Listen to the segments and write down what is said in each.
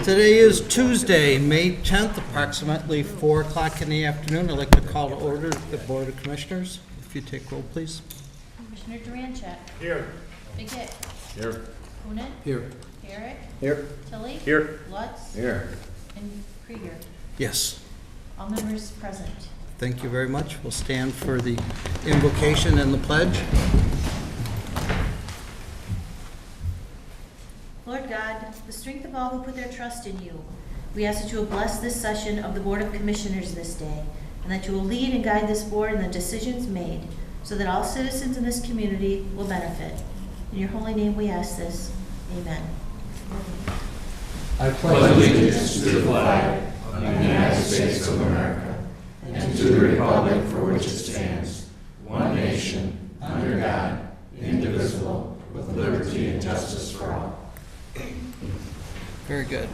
Today is Tuesday, May 10th, approximately 4 o'clock in the afternoon. I'd like to call to order the Board of Commissioners. If you take roll, please. Commissioner Durancheck. Here. Begic. Here. Coonan. Here. Herrick. Here. Tilly. Here. Lutz. Here. And Krieger. Yes, All members present. thank you very much. We'll stand for the invocation and the pledge. Lord God, the strength of all who put their trust in you, we ask that you will bless this session of the Board of Commissioners this day, and that you will lead and guide this board in the decisions made, so that all citizens in this community will benefit. In your holy name we ask this. Amen. I pledge allegiance to the flag of the United States of America and to the republic for which it stands, one nation, under God, indivisible, with liberty and justice for all. Very good.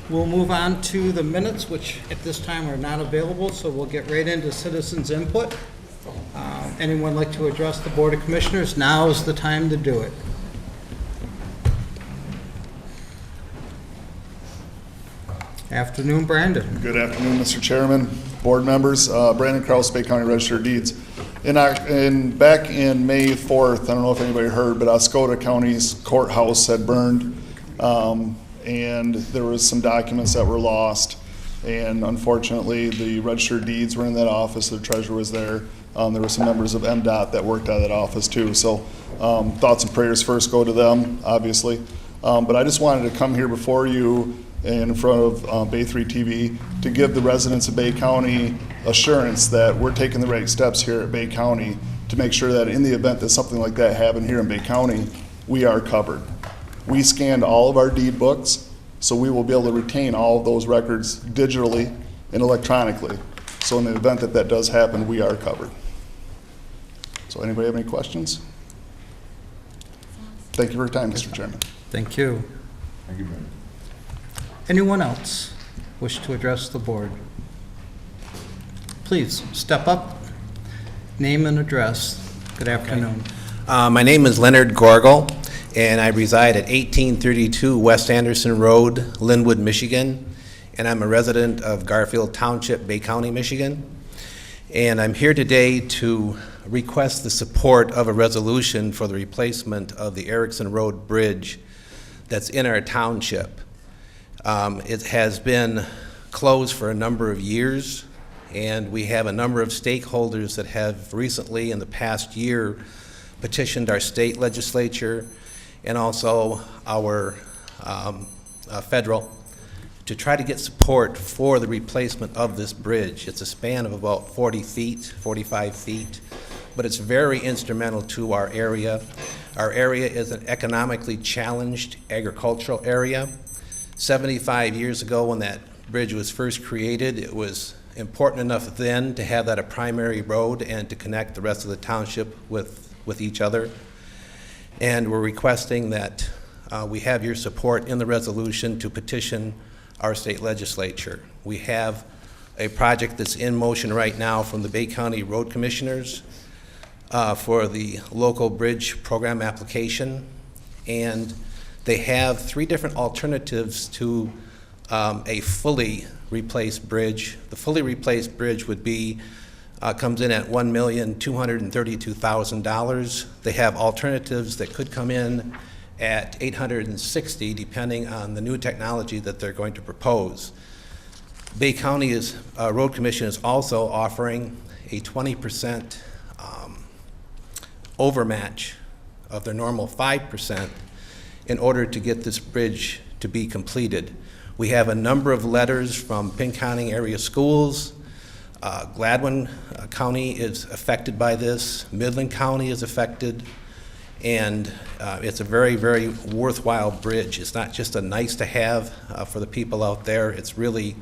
We'll move on to the minutes, which at this time are not available, so we'll get right into citizens' input. Anyone like to address the Board of Commissioners? Now is the time to do it. Afternoon, Brandon. Good afternoon, Mr. Chairman, board members. Brandon Kraus, Bay County Register of Deeds. Back in May 4th, I don't know if anybody heard, but Oscoda County's courthouse had burned, and there was some documents that were lost. And unfortunately, the Register of Deeds were in that office, the treasurer was there. There were some members of MDOT that worked out of that office too. So thoughts and prayers first go to them, obviously. But I just wanted to come here before you and in front of Bay 3 TV to give the residents of Bay County assurance that we're taking the right steps here at Bay County to make sure that in the event that something like that happened here in Bay County, we are covered. We scanned all of our deed books, so we will be able to retain all of those records digitally and electronically. So in the event that that does happen, we are covered. So anybody have any questions? Thank you for your time, Mr. Chairman. Thank you. Thank you, Brandon. Anyone else wish to address the board? Please step up, name and address. Good afternoon. My name is Leonard Gorgel, and I reside at 1832 West Anderson Road, Linwood, Michigan, and I'm a resident of Garfield Township, Bay County, Michigan. And I'm here today to request the support of a resolution for the replacement of the Erickson Road Bridge that's in our township. It has been closed for a number of years, and we have a number of stakeholders that have recently, in the past year, petitioned our state legislature and also our federal to try to get support for the replacement of this bridge. It's a span of about 40 feet, 45 feet, but it's very instrumental to our area. Our area is an economically challenged agricultural area. 75 years ago, when that bridge was first created, it was important enough then to have that a primary road and to connect the rest of the township with each other. And we're requesting that we have your support in the resolution to petition our state legislature. We have a project that's in motion right now from the Bay County Road Commissioners for the local bridge program application, and they have 3 different alternatives to a fully replaced bridge. The fully replaced bridge would be comes in at $1,232,000. They have alternatives that could come in at $860,000, depending on the new technology that they're going to propose. Bay County Road Commission is also offering a 20% overmatch of their normal 5% in order to get this bridge to be completed. We have a number of letters from Pinconning area schools. Gladwin County is affected by this. Midland County is affected. And it's a very, very worthwhile bridge. It's not just a nice to have for the people out there. It's really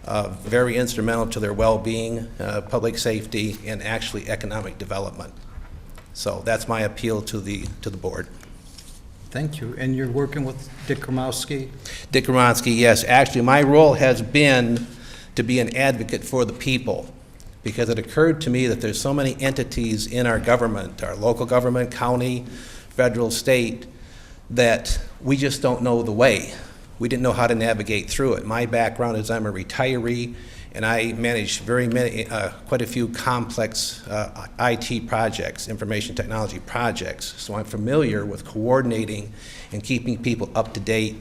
very instrumental to their well-being, public safety, and actually economic development. So that's my appeal to the board. Thank you. And you're working with Dick Gromowski? Dick Gromowski, yes. Actually, my role has been to be an advocate for the people, because it occurred to me that there's so many entities in our government, our local government, county, federal, state, that we just don't know the way. We didn't know how to navigate through it. My background is I'm a retiree, and I manage quite a few complex IT projects, information technology projects. So I'm familiar with coordinating and keeping people up to date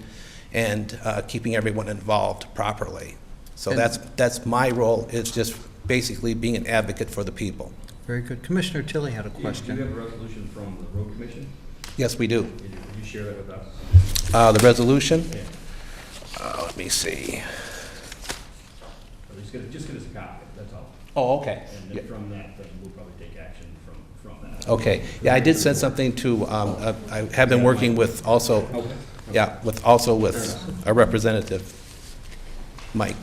and keeping everyone involved properly. So that's my role, is just basically being an advocate for the people. Very good. Commissioner Tilly had a Do you question. have a resolution from the road commission? Yes, we do. Did you share that with us? The resolution, Yeah. let me see. Or just get us a copy, that's all. Oh, okay. And then from that, then we'll probably take action from that. Okay, yeah, I did send something to, I have been working with also, Okay. yeah, with a representative, Mike.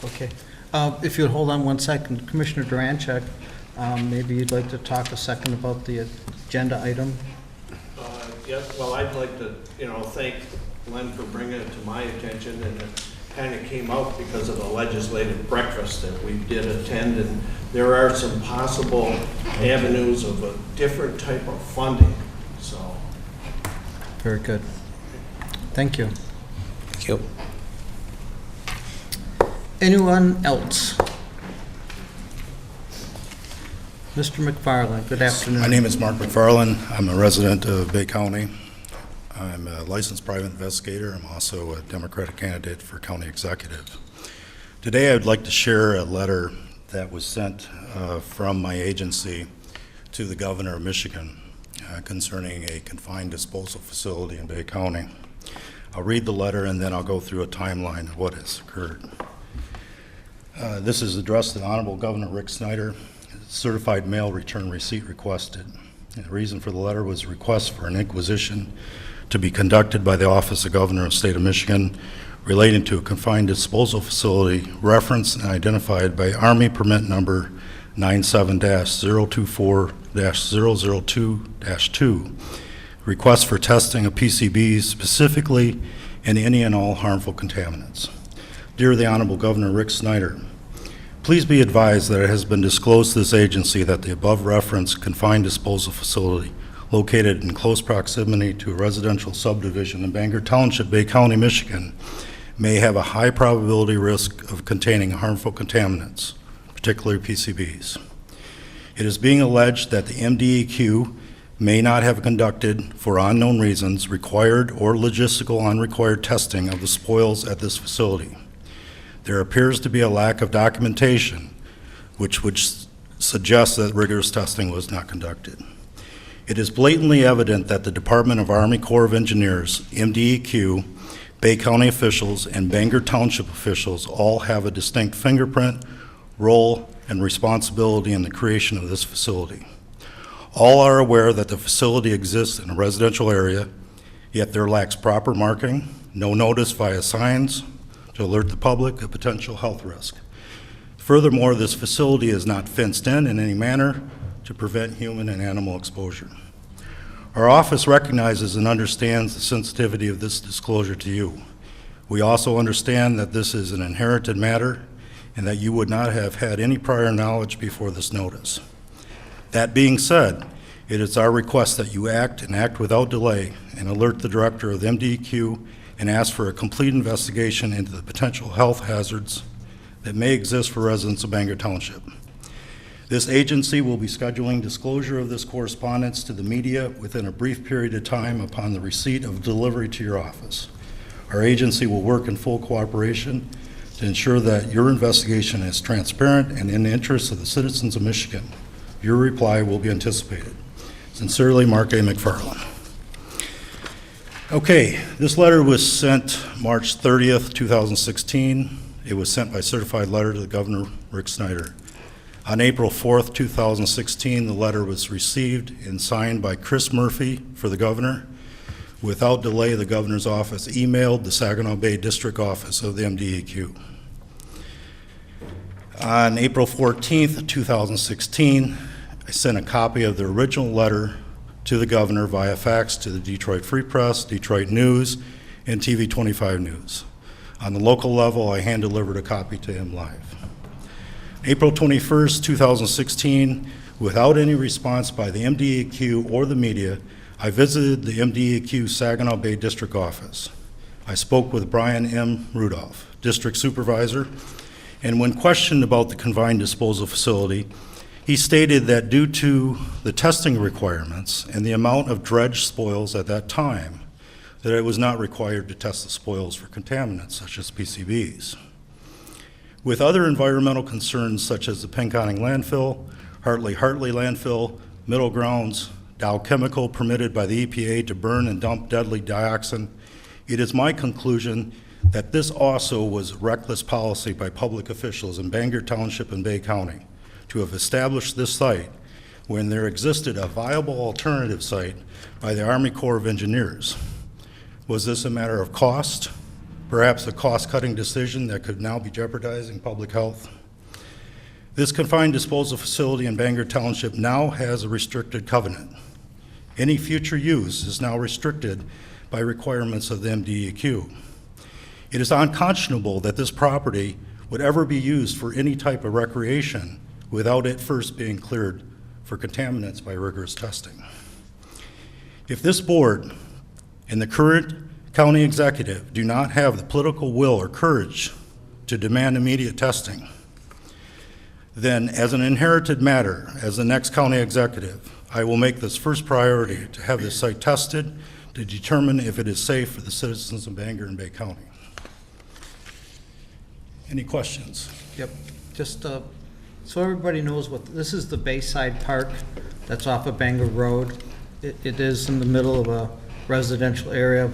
Okay. If you'd hold on one second, Commissioner Durancheck, maybe you'd like to talk a second about the agenda item? Yes, well, I'd like to, thank Len for bringing it to my attention, and it kind of came out because of the legislative breakfast that we did attend, and there are some possible avenues of a different type of funding, so. Very good. Thank you. Thank you. Anyone else? Mr. McFarland, good afternoon. My name is Mark McFarland. I'm a resident of Bay County. I'm a licensed private investigator. I'm also a Democratic candidate for county executive. Today, I would like to share a letter that was sent from my agency to the governor of Michigan concerning a confined disposal facility in Bay County. I'll read the letter and then I'll go through a timeline of what has occurred. This is addressed to the Honorable Governor Rick Snyder. Certified mail return receipt requested. And the reason for the letter was a request for an inquisition to be conducted by the Office of Governor of the State of Michigan relating to a confined disposal facility referenced and identified by Army Permit Number 97-024-002-2, request for testing of PCBs, specifically in any and all harmful contaminants. Dear the Honorable Governor Rick Snyder, please be advised that it has been disclosed to this agency that the above referenced confined disposal facility located in close proximity to a residential subdivision in Bangor Township, Bay County, Michigan, may have a high probability risk of containing harmful contaminants, particularly PCBs. It is being alleged that the MDEQ may not have conducted, for unknown reasons, required or logistical unrequired testing of the spoils at this facility. There appears to be a lack of documentation which would suggest that rigorous testing was not conducted. It is blatantly evident that the Department of Army Corps of Engineers, MDEQ, Bay County officials, and Bangor Township officials all have a distinct fingerprint, role, and responsibility in the creation of this facility. All are aware that the facility exists in a residential area, yet there lacks proper marking, no notice via signs to alert the public of potential health risk. Furthermore, this facility is not fenced in any manner to prevent human and animal exposure. Our office recognizes and understands the sensitivity of this disclosure to you. We also understand that this is an inherited matter and that you would not have had any prior knowledge before this notice. That being said, it is our request that you act and act without delay and alert the director of the MDEQ and ask for a complete investigation into the potential health hazards that may exist for residents of Bangor Township. This agency will be scheduling disclosure of this correspondence to the media within a brief period of time upon the receipt of delivery to your office. Our agency will work in full cooperation to ensure that your investigation is transparent and in the interest of the citizens of Michigan. Your reply will be anticipated. Sincerely, Mark A. McFarland. Okay, this letter was sent March 30th, 2016. It was sent by certified letter to the Governor Rick Snyder. On April 4th, 2016, the letter was received and signed by Chris Murphy for the governor. Without delay, the governor's office emailed the Saginaw Bay District Office of the MDEQ. On April 14th, 2016, I sent a copy of the original letter to the governor via fax to the Detroit Free Press, Detroit News, and TV 25 News. On the local level, I hand-delivered a copy to him live. April 21st, 2016, without any response by the MDEQ or the media, I visited the MDEQ Saginaw Bay District Office. I spoke with Brian M. Rudolph, District Supervisor, and when questioned about the confined disposal facility, he stated that due to the testing requirements and the amount of dredged spoils at that time, that it was not required to test the spoils for contaminants such as PCBs. With other environmental concerns such as the Pinconning landfill, Hartley landfill, Middle Grounds, Dow Chemical permitted by the EPA to burn and dump deadly dioxin, it is my conclusion that this also was reckless policy by public officials in Bangor Township and Bay County to have established this site when there existed a viable alternative site by the Army Corps of Engineers. Was this a matter of cost? Perhaps a cost-cutting decision that could now be jeopardizing public health? This confined disposal facility in Bangor Township now has a restricted covenant. Any future use is now restricted by requirements of the MDEQ. It is unconscionable that this property would ever be used for any type of recreation without it first being cleared for contaminants by rigorous testing. If this board and the current county executive do not have the political will or courage to demand immediate testing, then as an inherited matter, as the next county executive, I will make this first priority to have this site tested to determine if it is safe for the citizens of Bangor and Bay County. Any questions? Yep, just so everybody knows this is the Bayside Park that's off of Bangor Road. It is in the middle of a residential area.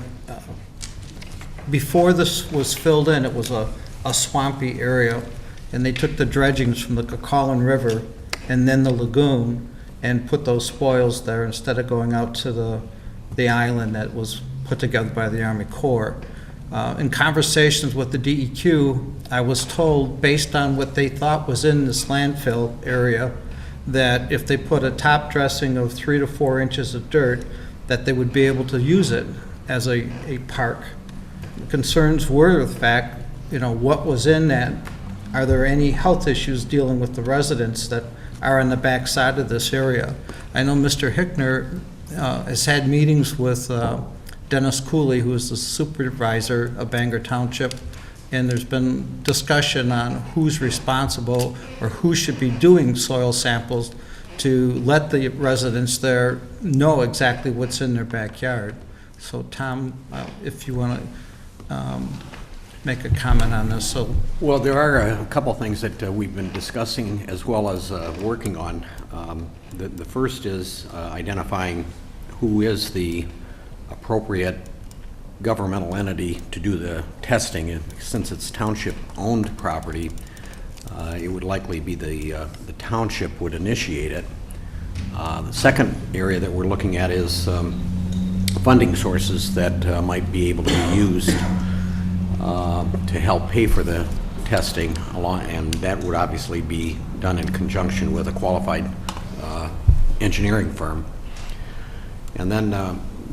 Before this was filled in, it was a swampy area, and they took the dredgings from the Cucaulin River and then the lagoon and put those spoils there instead of going out to the island that was put together by the Army Corps. In conversations with the DEQ, I was told, based on what they thought was in this landfill area, that if they put a top dressing of 3 to 4 inches of dirt, that they would be able to use it as a park. Concerns were the fact, what was in that. Are there any health issues dealing with the residents that are on the back side of this area? I know Mr. Hickner has had meetings with Dennis Cooley, who is the supervisor of Bangor Township, and there's been discussion on who's responsible or who should be doing soil samples to let the residents there know exactly what's in their backyard. So Tom, if you want to make a comment on this. Well, there are a couple things that we've been discussing as well as working on. The first is identifying who is the appropriate governmental entity to do the testing. And since it's township-owned property, it would likely be the township would initiate it. The second area that we're looking at is funding sources that might be able to be used to help pay for the testing, and that would obviously be done in conjunction with a qualified engineering firm. And then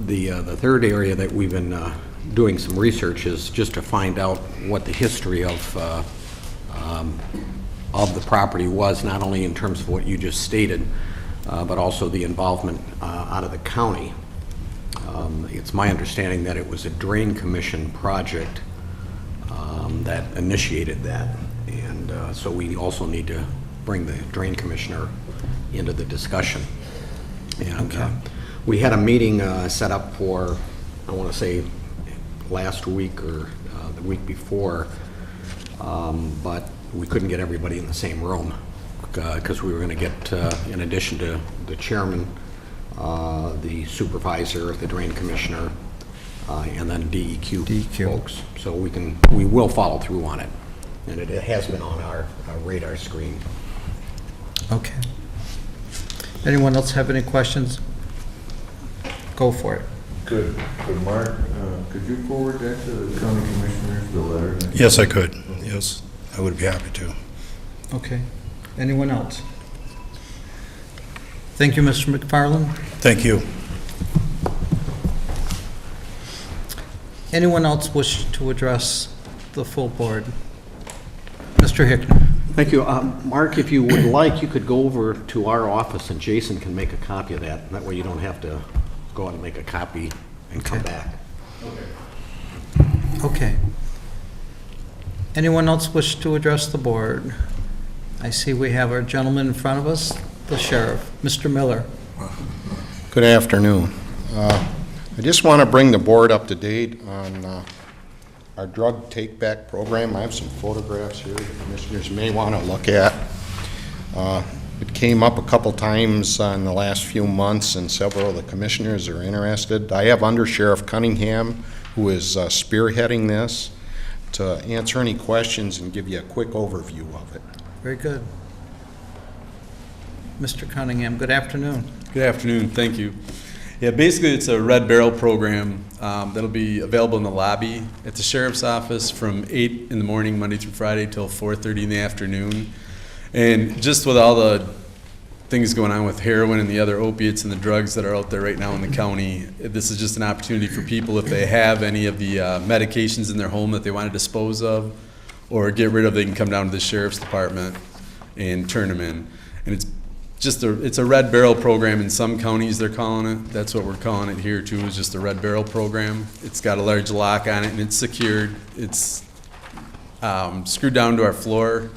the third area that we've been doing some research is just to find out what the history of the property was, not only in terms of what you just stated, but also the involvement out of the county. It's my understanding that it was a drain commission project that initiated that, and so we also need to bring the drain commissioner into the discussion. And we had a meeting set up for, I want to say, last week or the week before, but we couldn't get everybody in the same room because we were going to get, in addition to the chairman, the supervisor, the drain commissioner, and then DEQ folks. So we will follow through on it, and it has been on our radar screen. Okay. Anyone else have any questions? Go for it. Good. Mark, could you forward that to the county commissioners, the letter? Yes, I could. Yes, I would be happy to. Okay. Anyone else? Thank you, Mr. McFarland. Thank you. Anyone else wish to address the full board? Mr. Hickner. Thank you. Mark, if you would like, you could go over to our office and Jason can make a copy of that. That way you don't have to go and make a copy and come Okay. back. Okay. Anyone else wish to address the board? I see we have our gentleman in front of us, the sheriff, Mr. Miller. Good afternoon. I just want to bring the board up to date on our drug take-back program. I have some photographs here the commissioners may want to look at. It came up a couple times in the last few months, and several of the commissioners are interested. I have Under Sheriff Cunningham, who is spearheading this, to answer any questions and give you a quick overview of it. Very good. Mr. Cunningham, good afternoon. Good afternoon, thank you. Yeah, basically it's a Red Barrel program that'll be available in the lobby at the sheriff's office from 8 in the morning, Monday through Friday, till 4:30 in the afternoon. And just with all the things going on with heroin and the other opiates and the drugs that are out there right now in the county, this is just an opportunity for people, if they have any of the medications in their home that they want to dispose of or get rid of, they can come down to the sheriff's department and turn them in. And it's a Red Barrel program. In some counties they're calling it. That's what we're calling it here too, is just a Red Barrel program. It's got a large lock on it and it's secured. It's screwed down to our floor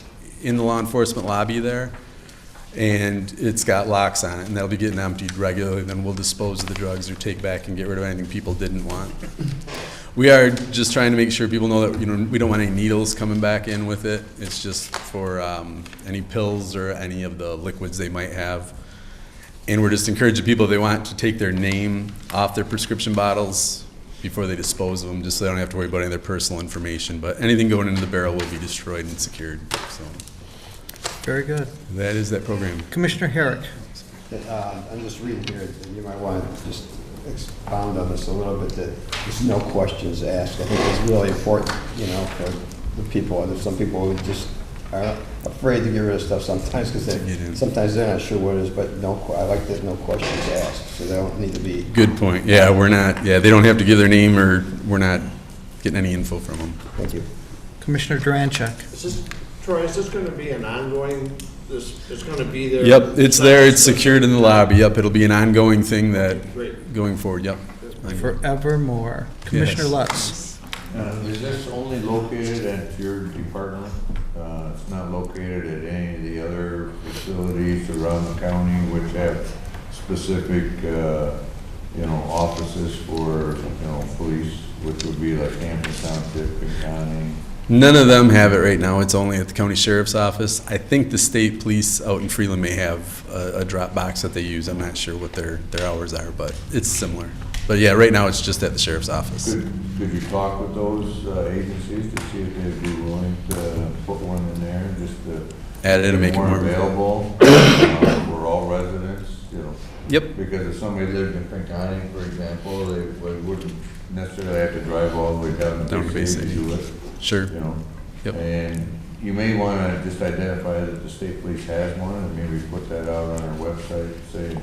in the law enforcement lobby there, and it's got locks on it, and that'll be getting emptied regularly. Then we'll dispose of the drugs or take back and get rid of anything people didn't want. We are just trying to make sure people know that, we don't want any needles coming back in with it. It's just for any pills or any of the liquids they might have. And we're just encouraging people, if they want to take their name off their prescription bottles before they dispose of them, just so they don't have to worry about any of their personal information. But anything going into the barrel will be destroyed and secured. So Very good. that is that program. Commissioner Herrick. I'm just reading here, and you might want to just expound on this a little bit, that there's no questions asked. I think it's really important, for the people. There's some people who just are afraid to get rid of stuff sometimes because sometimes they're not sure what it is, but I like that no questions asked, so they don't need to be. Good point. Yeah, they don't have to give their name, or we're not getting any info from them. Thank you. Commissioner Durancheck. Troy, is this going to be an ongoing, it's going to be there? Yep, it's there, it's secured in the lobby. Yep, it'll be an ongoing thing that, Great. going forward, yep. Forevermore. Commissioner Yes. Lutz. Is this only located at your department? It's not located at any of the other facilities around the county which have specific, offices for, police, which would be like Hampton Township and County? None of them have it right now. It's only at the county sheriff's office. I think the state police out in Freeland may have a drop box that they use. I'm not sure what their hours are, but it's similar. But yeah, right now it's just at the sheriff's office. Could you talk with those agencies to see if they'd be willing to put one in there, just to Add it and make it more available for all residents, Yep. Because if somebody lived in Pinconning, for example, they wouldn't necessarily have to drive all the way down to Bay State to do it. Sure. Yep. And you may want to just identify that the state police has one, and maybe put that out on our website, say,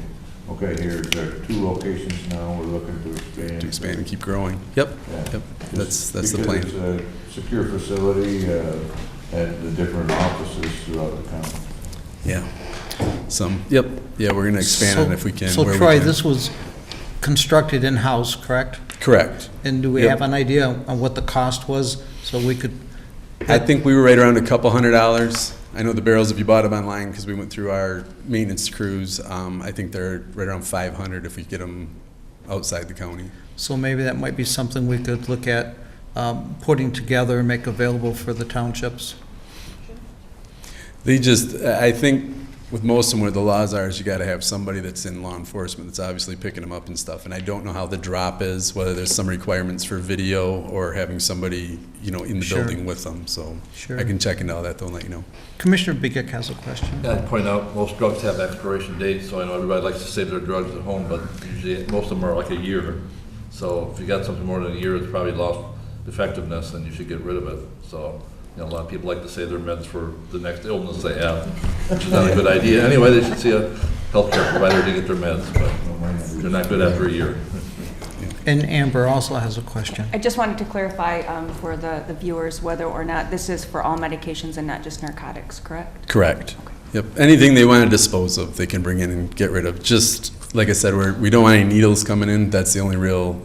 okay, there are 2 locations now, we're looking to expand. To expand and keep growing. Yep. Yeah. Yep. That's the Because plan. it's a secure facility at the different offices throughout the county. Yeah. Yep. Yeah, we're going to expand it if we can. So where we Troy, can. this was constructed in-house, correct? Correct. And do we Yep. have an idea on what the cost was, so we could? I think we were right around $200. I know the barrels, if you bought them online, because we went through our maintenance crews, I think they're right around $500 if we get them outside the county. So maybe that might be something we could look at putting together and make available for the townships. I think with most of them, where the laws are, is you got to have somebody that's in law enforcement that's obviously picking them up and stuff. And I don't know how the drop is, whether there's some requirements for video or having somebody, in the Sure. building with them. So Sure. I can check into all that, though, and let you know. Commissioner Begic has a question. I'd point out, most drugs have expiration dates, so I know everybody likes to save their drugs at home, but usually, most of them are like a year. So if you got something more than a year, it's probably lost effectiveness, then you should get rid of it. So, a lot of people like to save their meds for the next illness they have, which is not a good idea. Anyway, they should see a healthcare provider to get their meds, but they're not good after a year. And Amber also has a question. I just wanted to clarify for the viewers whether or not this is for all medications and not just narcotics, correct? Correct. Yep. Anything they want to dispose of, they can bring in and get rid of. Just like I said, we don't want any needles coming in. That's the only real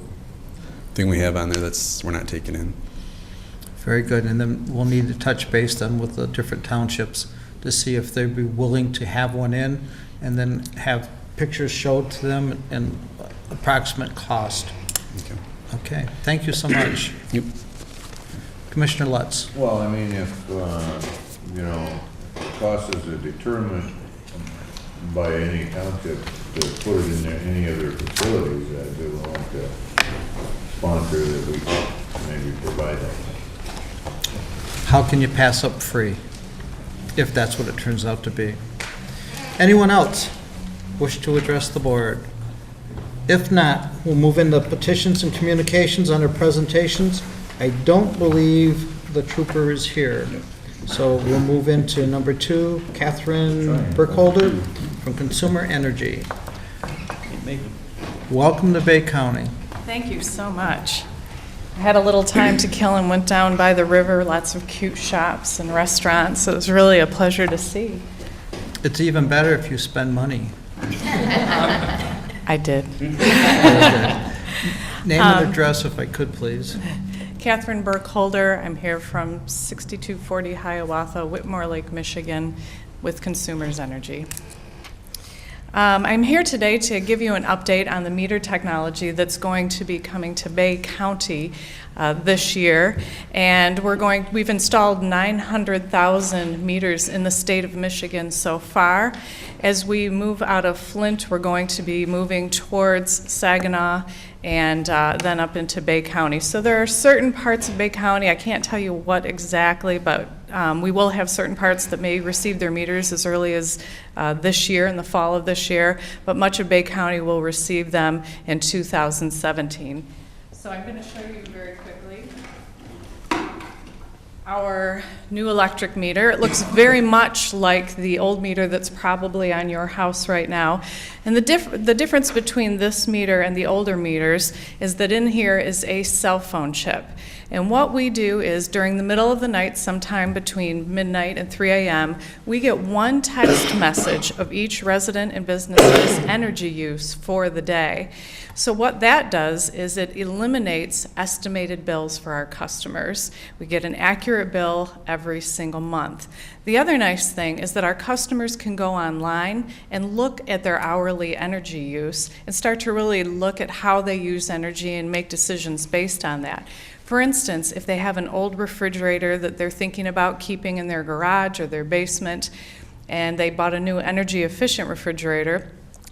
thing we have on there we're not taking in. Very good, and then we'll need to touch base then with the different townships to see if they'd be willing to have one in, and then have pictures showed to them and approximate cost. Okay. Okay, thank you so much. Yep. Commissioner Lutz. Well, I mean, if, you know, costs are determined by any township to put it in there, any other facilities, I'd be willing to sponsor that we maybe provide that. How can you pass up free, if that's what it turns out to be? Anyone else wish to address the board? If not, we'll move into petitions and communications under presentations. I don't believe the trooper is here. So we'll move into number 2, Catherine Burkholder from Consumer Energy. Welcome to Bay County. Thank you so much. I had a little time to kill and went down by the river, lots of cute shops and restaurants, so it was really a pleasure to see. It's even better if you spend money. I did. Name and address, if I could, please. Catherine Burkholder. I'm here from 6240 Hiawatha, Whitmore Lake, Michigan, with Consumers Energy. I'm here today to give you an update on the meter technology that's going to be coming to Bay County this year. And we've installed 900,000 meters in the state of Michigan so far. As we move out of Flint, we're going to be moving towards Saginaw and then up into Bay County. So there are certain parts of Bay County, I can't tell you what exactly, but we will have certain parts that may receive their meters as early as this year, in the fall of this year, but much of Bay County will receive them in 2017. So I'm going to show you very quickly our new electric meter. It looks very much like the old meter that's probably on your house right now. And the difference between this meter and the older meters is that in here is a cell phone chip. And what we do is during the middle of the night, sometime between midnight and 3 a.m., we get one text message of each resident and business's energy use for the day. So what that does is it eliminates estimated bills for our customers. We get an accurate bill every single month. The other nice thing is that our customers can go online and look at their hourly energy use and start to really look at how they use energy and make decisions based on that. For instance, if they have an old refrigerator that they're thinking about keeping in their garage or their basement, and they bought a new energy efficient refrigerator,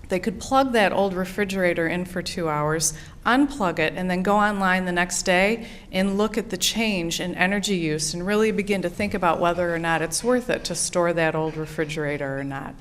they could plug that old refrigerator in for 2 hours, unplug it, and then go online the next day and look at the change in energy use and really begin to think about whether or not it's worth it to store that old refrigerator or not.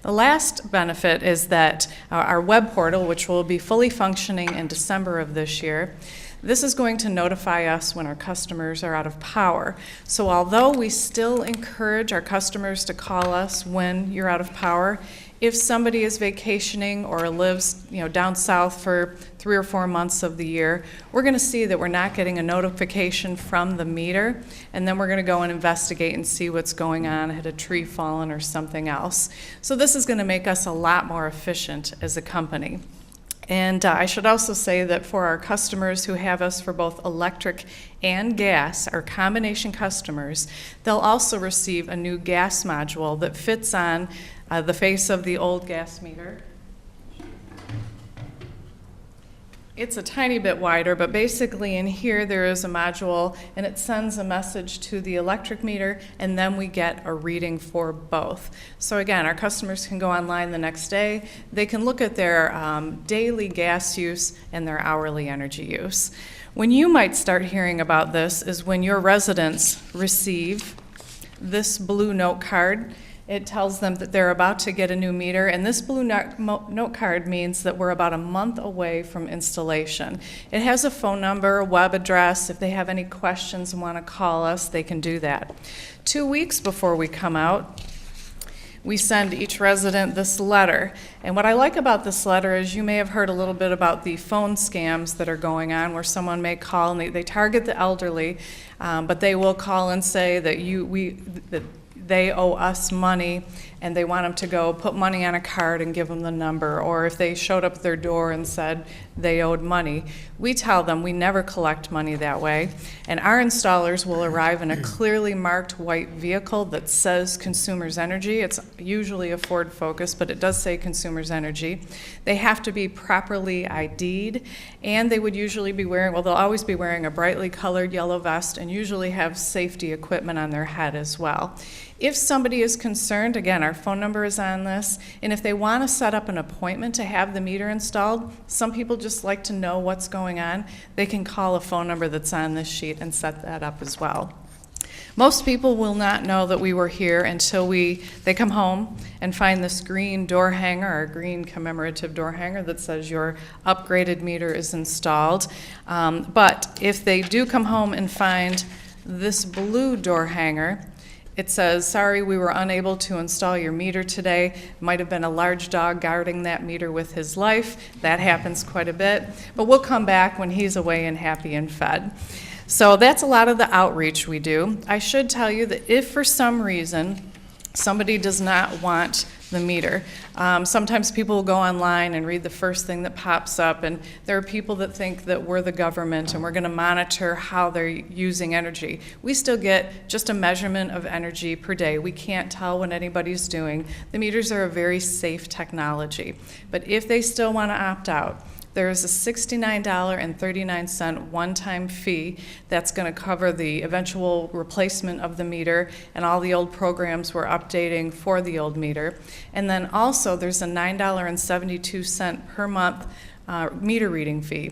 The last benefit is that our web portal, which will be fully functioning in December of this year, this is going to notify us when our customers are out of power. So although we still encourage our customers to call us when you're out of power, if somebody is vacationing or lives, down south for 3 or 4 months of the year, we're going to see that we're not getting a notification from the meter, and then we're going to go and investigate and see what's going on, had a tree fallen or something else. So this is going to make us a lot more efficient as a company. And I should also say that for our customers who have us for both electric and gas, our combination customers, they'll also receive a new gas module that fits on the face of the old gas meter. It's a tiny bit wider, but basically in here there is a module and it sends a message to the electric meter, and then we get a reading for both. So again, our customers can go online the next day. They can look at their daily gas use and their hourly energy use. When you might start hearing about this is when your residents receive this blue note card. It tells them that they're about to get a new meter, and this blue note card means that we're about a month away from installation. It has a phone number, a web address. If they have any questions and want to call us, they can do that. 2 weeks before we come out, we send each resident this letter. And what I like about this letter is you may have heard a little bit about the phone scams that are going on where someone may call and they target the elderly, but they will call and say that they owe us money and they want them to go put money on a card and give them the number, or if they showed up at their door and said they owed money, we tell them we never collect money that way, and our installers will arrive in a clearly marked white vehicle that says Consumers Energy. It's usually a Ford Focus, but it does say Consumers Energy. They have to be properly ID'd, and they would usually be wearing, well, they'll always be wearing a brightly colored yellow vest and usually have safety equipment on their head as well. If somebody is concerned, again, our phone number is on this, and if they want to set up an appointment to have the meter installed, some people just like to know what's going on, they can call a phone number that's on this sheet and set that up as well. Most people will not know that we were here until they come home and find this green door hanger, or green commemorative door hanger that says your upgraded meter is installed. But if they do come home and find this blue door hanger, it says, sorry, we were unable to install your meter today. Might have been a large dog guarding that meter with his life. That happens quite a bit. But we'll come back when he's away and happy and fed. So that's a lot of the outreach we do. I should tell you that if for some reason somebody does not want the meter, sometimes people will go online and read the first thing that pops up, and there are people that think that we're the government and we're going to monitor how they're using energy. We still get just a measurement of energy per day. We can't tell what anybody's doing. The meters are a very safe technology. But if they still want to opt out, there is a $69.39 one-time fee that's going to cover the eventual replacement of the meter and all the old programs we're updating for the old meter. And then also there's a $9.72 per month meter reading fee.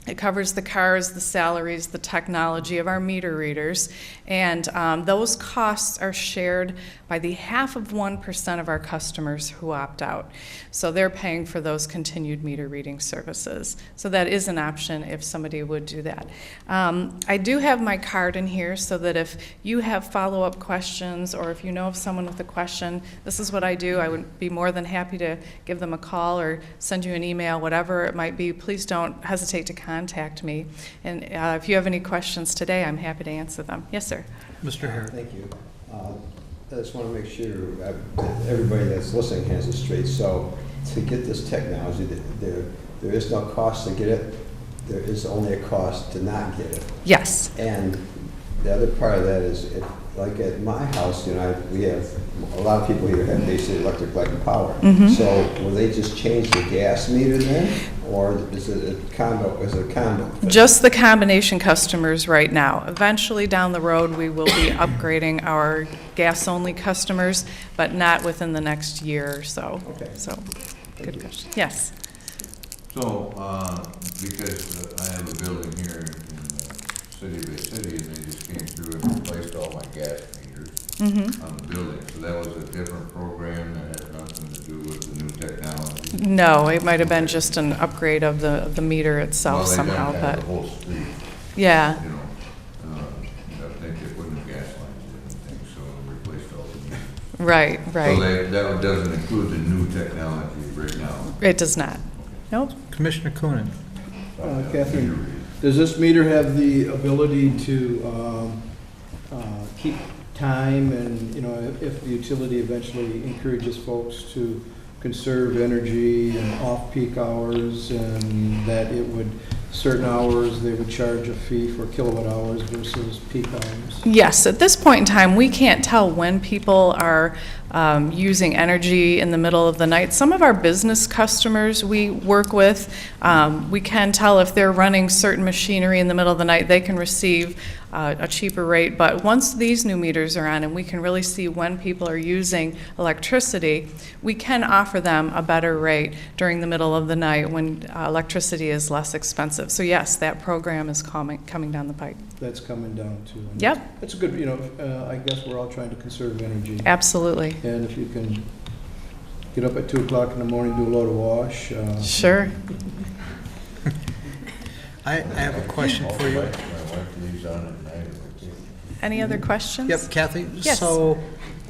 It covers the cars, the salaries, the technology of our meter readers, and those costs are shared by the 0.5% of our customers who opt out. So they're paying for those continued meter reading services. So that is an option if somebody would do that. I do have my card in here so that if you have follow-up questions or if you know of someone with a question, this is what I do. I would be more than happy to give them a call or send you an email, whatever it might be. Please don't hesitate to contact me. And if you have any questions today, I'm happy to answer them. Yes, sir. Mr. Herrick. Thank you. I just want to make sure that everybody that's listening has it straight. So to get this technology, there is no cost to get it. There is only a cost to not get it. Yes. And the other part of that is, like at my house, we have a lot of people here have basic electric light and power. Mm-hmm. So will they just change the gas meter then, or is it a combo? Is it a combo? Just the combination customers right now. Eventually down the road, we will be upgrading our gas-only customers, but not within the next year or so. Okay. So, good question. Yes. So, because I have a building here in City Bay City, and they just came through and replaced all my gas meters on the building. So that was a different program that had nothing to do with the new technology. No, it might have been just an upgrade of the meter itself somehow, Well, they don't have but, the whole street, yeah. you know. I think they put new gas lines in and things, so they replaced all the meters. Right, So right. that doesn't include the new technology right now. It does not. Nope. Commissioner Coonan. Catherine, does this meter have the ability to keep time, and, if the utility eventually encourages folks to conserve energy and off-peak hours, and that it would, certain hours, they would charge a fee for kilowatt hours versus peak hours? Yes, at this point in time, we can't tell when people are using energy in the middle of the night. Some of our business customers we work with, we can tell if they're running certain machinery in the middle of the night, they can receive a cheaper rate. But once these new meters are on and we can really see when people are using electricity, we can offer them a better rate during the middle of the night when electricity is less expensive. So yes, that program is coming down the pike. That's coming down to. Yep. It's a good, I guess we're all trying to conserve energy. Absolutely. And if you can get up at 2 o'clock in the morning, do a load of wash. Sure. I have a question for you. My wife leaves on at night. Any other questions? Yep, Kathy? Yes. So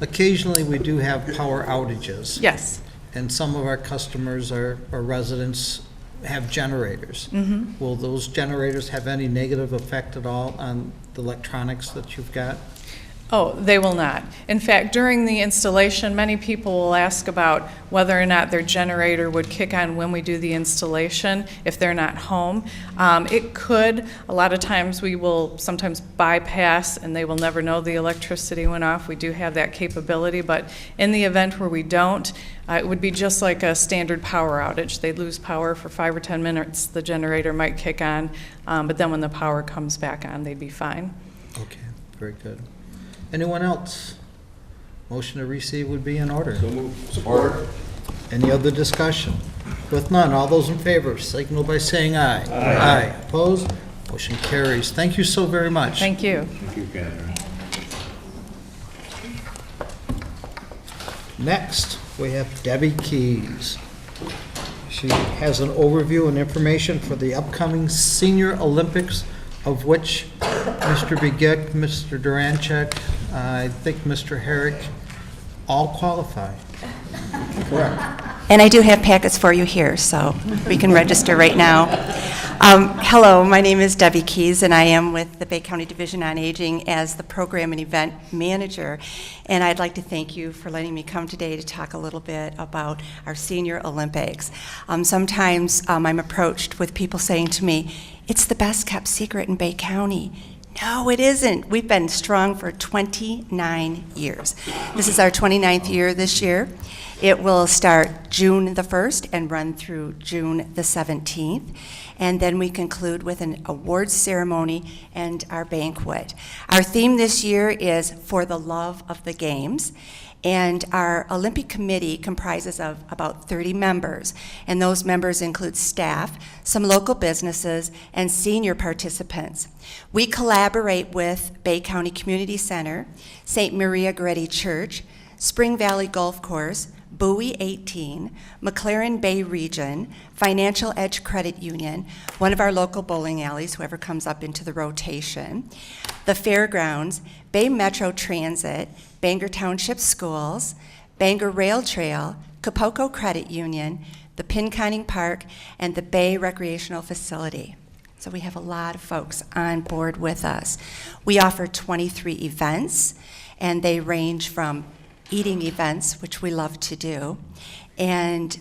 occasionally we do have power outages. Yes. And some of our customers or residents have generators. Mm-hmm. Will those generators have any negative effect at all on the electronics that you've got? Oh, they will not. In fact, during the installation, many people will ask about whether or not their generator would kick on when we do the installation if they're not home. It could. A lot of times we will sometimes bypass and they will never know the electricity went off. We do have that capability, but in the event where we don't, it would be just like a standard power outage. They'd lose power for 5 or 10 minutes. The generator might kick on, but then when the power comes back on, they'd be fine. Okay, very good. Anyone else? Motion to receive would be in order. So moved. Support. Any other discussion? With none, all those in favor signal by saying aye. Aye. Opposed? Motion carries. Thank you so very much. Thank you. Thank you, Catherine. Next, we have Debbie Keys. She has an overview and information for the upcoming Senior Olympics, of which Mr. Begic, Mr. Durancheck, I think Mr. Herrick, all qualify. Correct. And I do have packets for you here, so we can register right now. Hello, my name is Debbie Keys, and I am with the Bay County Division on Aging as the Program and Event Manager. And I'd like to thank you for letting me come today to talk a little bit about our Senior Olympics. Sometimes I'm approached with people saying to me, "It's the best kept secret in Bay County." No, it isn't. We've been strong for 29 years. This is our 29th year this year. It will start June the 1st and run through June the 17th. And then we conclude with an awards ceremony and our banquet. Our theme this year is For the Love of the Games. And our Olympic Committee comprises of about 30 members, and those members include staff, some local businesses, and senior participants. We collaborate with Bay County Community Center, St. Maria Goretti Church, Spring Valley Golf Course, Bowie 18, McLaren Bay Region, Financial Edge Credit Union, one of our local bowling alleys, whoever comes up into the rotation, the fairgrounds, Bay Metro Transit, Bangor Township Schools, Bangor Rail Trail, Capocco Credit Union, the Pinconning Park, and the Bay Recreational Facility. So we have a lot of folks on board with us. We offer 23 events, and they range from eating events, which we love to do, and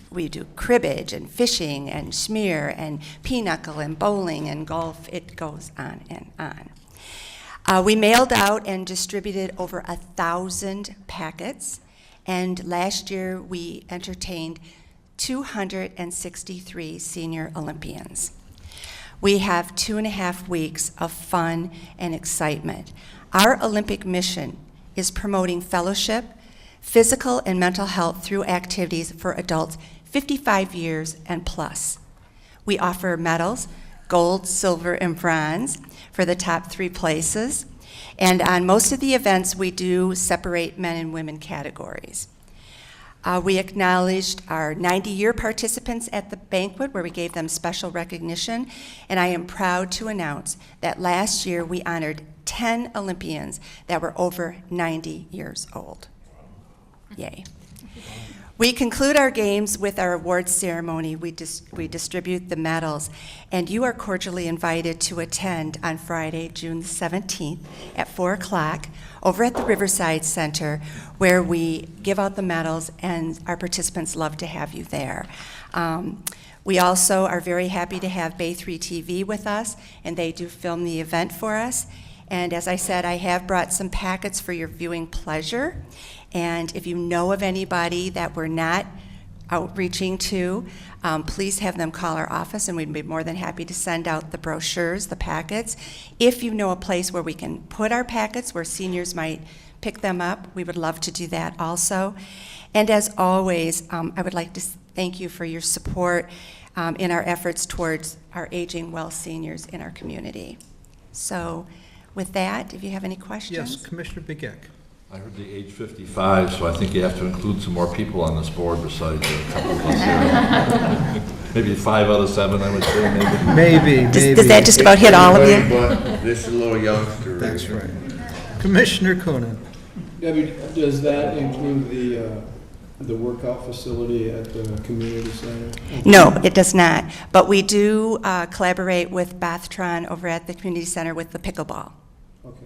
we do cribbage and fishing and smear and pinochle and bowling and golf. It goes on and on. We mailed out and distributed over 1,000 packets, and last year we entertained 263 senior Olympians. We have 2.5 weeks of fun and excitement. Our Olympic mission is promoting fellowship, physical and mental health through activities for adults 55 years and plus. We offer medals, gold, silver, and bronze for the top 3 places. And on most of the events, we do separate men and women categories. We acknowledged our 90-year participants at the banquet where we gave them special recognition. And I am proud to announce that last year we honored 10 Olympians that were over 90 years old. Yay. We conclude our games with our awards ceremony. We distribute the medals, and you are cordially invited to attend on Friday, June the 17th at 4 o'clock over at the Riverside Center, where we give out the medals, and our participants love to have you there. We also are very happy to have Bay 3 TV with us, and they do film the event for us. And as I said, I have brought some packets for your viewing pleasure. And if you know of anybody that we're not outreaching to, please have them call our office, and we'd be more than happy to send out the brochures, the packets. If you know a place where we can put our packets, where seniors might pick them up, we would love to do that also. And as always, I would like to thank you for your support in our efforts towards our aging well seniors in our community. So with that, if you have any questions. Yes, Commissioner Begic. I heard the age 55, so I think you have to include some more people on this board besides a couple of us here. Maybe 5 out of 7, I would say, maybe. Does that just about hit all of you? But this little youngster. That's right. Commissioner Coonan. Debbie, does that include the workout facility at the community center? No, it does not. But we do collaborate with Bathtron over at the community center with the pickleball. Okay.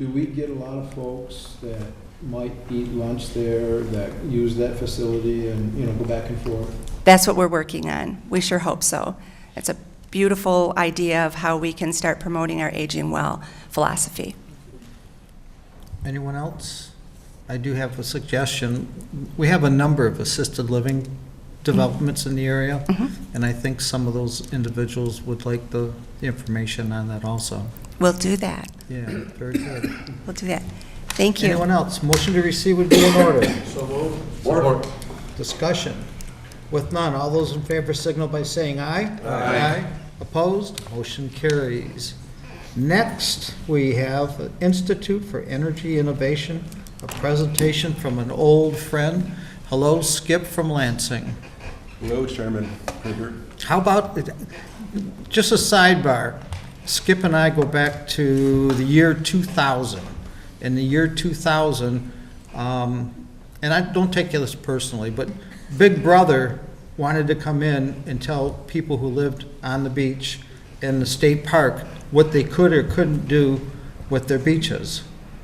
do we get a lot of folks that might eat lunch there, that use that facility and, you know, go back and forth? That's what we're working on. We sure hope so. It's a beautiful idea of how we can start promoting our aging well philosophy. Anyone else? I do have a suggestion. We have a number of assisted living developments in the area, and I think some of those individuals would like the information on that also. We'll do that. Yeah, very good. We'll do that. Thank you. Anyone else? Motion to receive would be in order. So moved. Support. Discussion. With none, all those in favor signal by saying aye. Aye. Opposed? Motion carries. Next, we have Institute for Energy Innovation, a presentation from an old friend. Hello, Skip from Lansing. Hello, Chairman Kruger. How about, just a sidebar, Skip and I go back to the year 2000. In the year 2000, and I don't take this personally, but Big Brother wanted to come in and tell people who lived on the beach in the state park what they could or couldn't do with their beaches.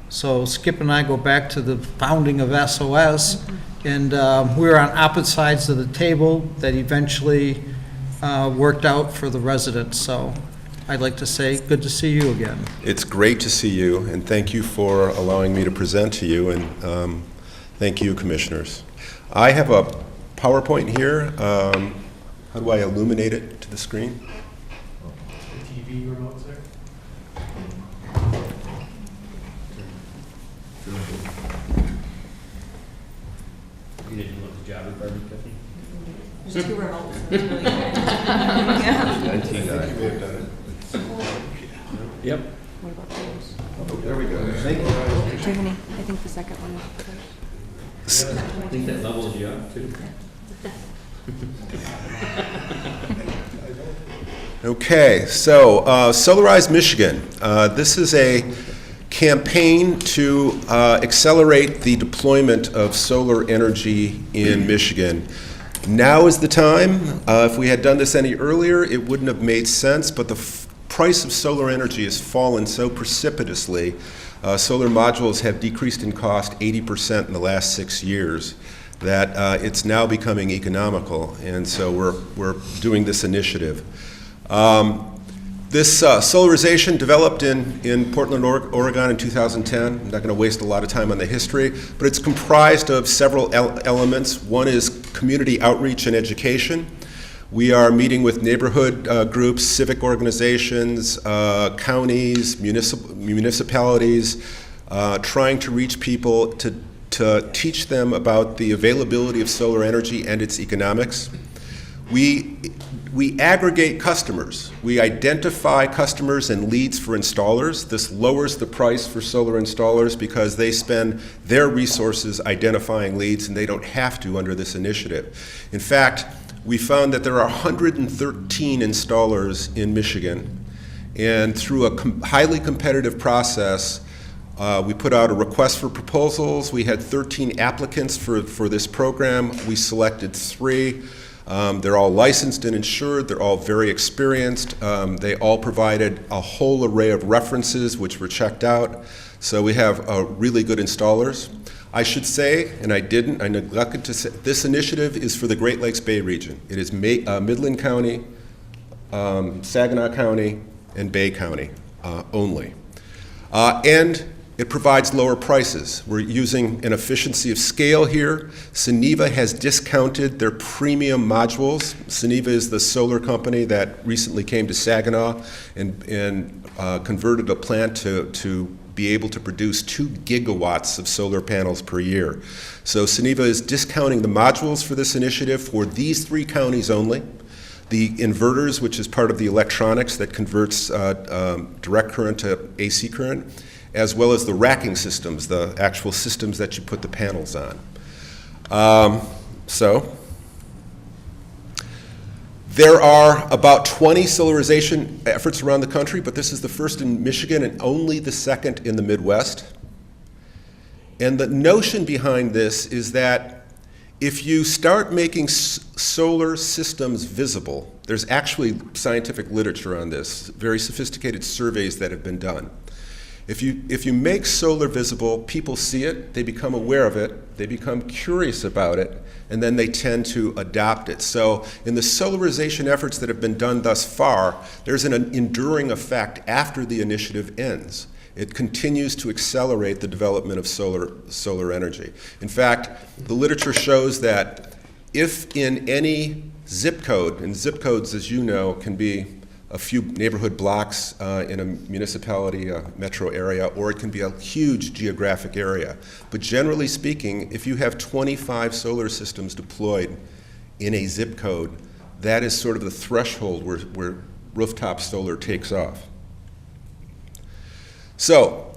So Skip and I go back to the founding of SOS, and we were on opposite sides of the table that eventually worked out for the residents. So I'd like to say, good to see you again. It's great to see you, and thank you for allowing me to present to you, and thank you, commissioners. I have a PowerPoint here. How do I illuminate it to the screen? The TV remote's there? You didn't look at the job requirement, Tiffany? There's 2 remotes. I think you may have done it. Yep. What about those? Oh, there we go. Thank you. Tiffany, I think the second one. I think that levels you up, too. Okay, so Solarize Michigan. This is a campaign to accelerate the deployment of solar energy in Michigan. Now is the time. If we had done this any earlier, it wouldn't have made sense, but the price of solar energy has fallen so precipitously. Solar modules have decreased in cost 80% in the last 6 years, that it's now becoming economical, and so we're doing this initiative. This solarization developed in Portland, Oregon in 2010. I'm not going to waste a lot of time on the history, but it's comprised of several elements. One is community outreach and education. We are meeting with neighborhood groups, civic organizations, counties, municipalities, trying to reach people to teach them about the availability of solar energy and its economics. We aggregate customers. We identify customers and leads for installers. This lowers the price for solar installers because they spend their resources identifying leads, and they don't have to under this initiative. In fact, we found that there are 113 installers in Michigan, and through a highly competitive process, we put out a request for proposals. We had 13 applicants for this program. We selected 3. They're all licensed and insured. They're all very experienced. They all provided a whole array of references which were checked out. So we have really good installers. I should say, and I neglected to say, this initiative is for the Great Lakes Bay region. It is Midland County, Saginaw County, and Bay County only. And it provides lower prices. We're using an efficiency of scale here. Suniva has discounted their premium modules. Suniva is the solar company that recently came to Saginaw and converted a plant to be able to produce 2 gigawatts of solar panels per year. So Suniva is discounting the modules for this initiative for these 3 counties only. The inverters, which is part of the electronics that converts direct current to AC current, as well as the racking systems, the actual systems that you put the panels on. There are about 20 solarization efforts around the country, but this is the first in Michigan and only the second in the Midwest. And the notion behind this is that if you start making solar systems visible, there's actually scientific literature on this, very sophisticated surveys that have been done. If you make solar visible, people see it, they become aware of it, they become curious about it, and then they tend to adopt it. So in the solarization efforts that have been done thus far, there's an enduring effect after the initiative ends. It continues to accelerate the development of solar energy. In fact, the literature shows that if in any zip code, and zip codes, as you know, can be a few neighborhood blocks in a municipality, a metro area, or it can be a huge geographic area. But generally speaking, if you have 25 solar systems deployed in a zip code, that is sort of the threshold where rooftop solar takes off. So,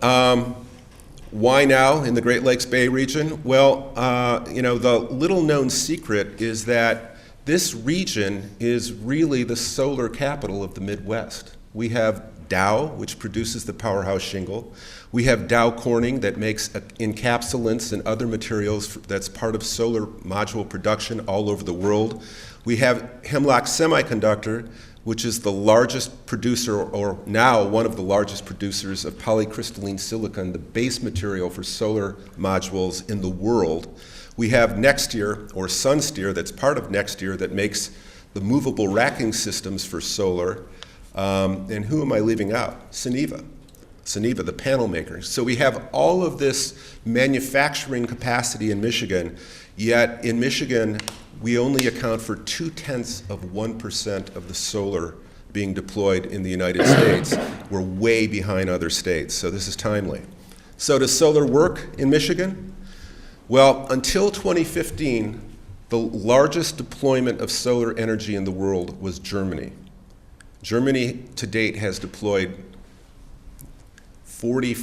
why now in the Great Lakes Bay region? Well, the little known secret is that this region is really the solar capital of the Midwest. We have Dow, which produces the Powerhouse shingle. We have Dow Corning that makes encapsulants and other materials that's part of solar module production all over the world. We have Hemlock Semiconductor, which is the largest producer, or now one of the largest producers of polycrystalline silicon, the base material for solar modules in the world. We have Nexteer, or Sunsteer, that's part of Nexteer, that makes the movable racking systems for solar. And who am I leaving out? Suniva, the panel maker. So we have all of this manufacturing capacity in Michigan, yet in Michigan, we only account for 0.2% of the solar being deployed in the United States. We're way behind other states, so this is timely. So does solar work in Michigan? Well, until 2015, the largest deployment of solar energy in the world was Germany. Germany to date has deployed 42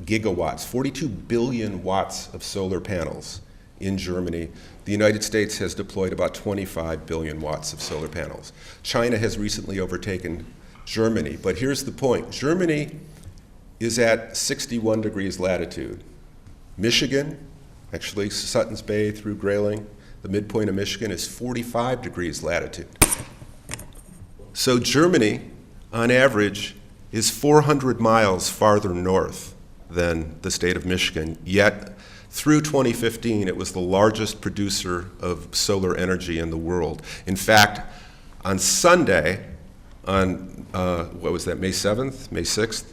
gigawatts, 42 billion watts of solar panels in Germany. The United States has deployed about 25 billion watts of solar panels. China has recently overtaken Germany, but here's the point. Germany is at 61 degrees latitude. Michigan, actually Sutton's Bay through Grayling, the midpoint of Michigan is 45 degrees latitude. So Germany, on average, is 400 miles farther north than the state of Michigan, yet through 2015, it was the largest producer of solar energy in the world. In fact, on Sunday, on, May 7th, May 6th,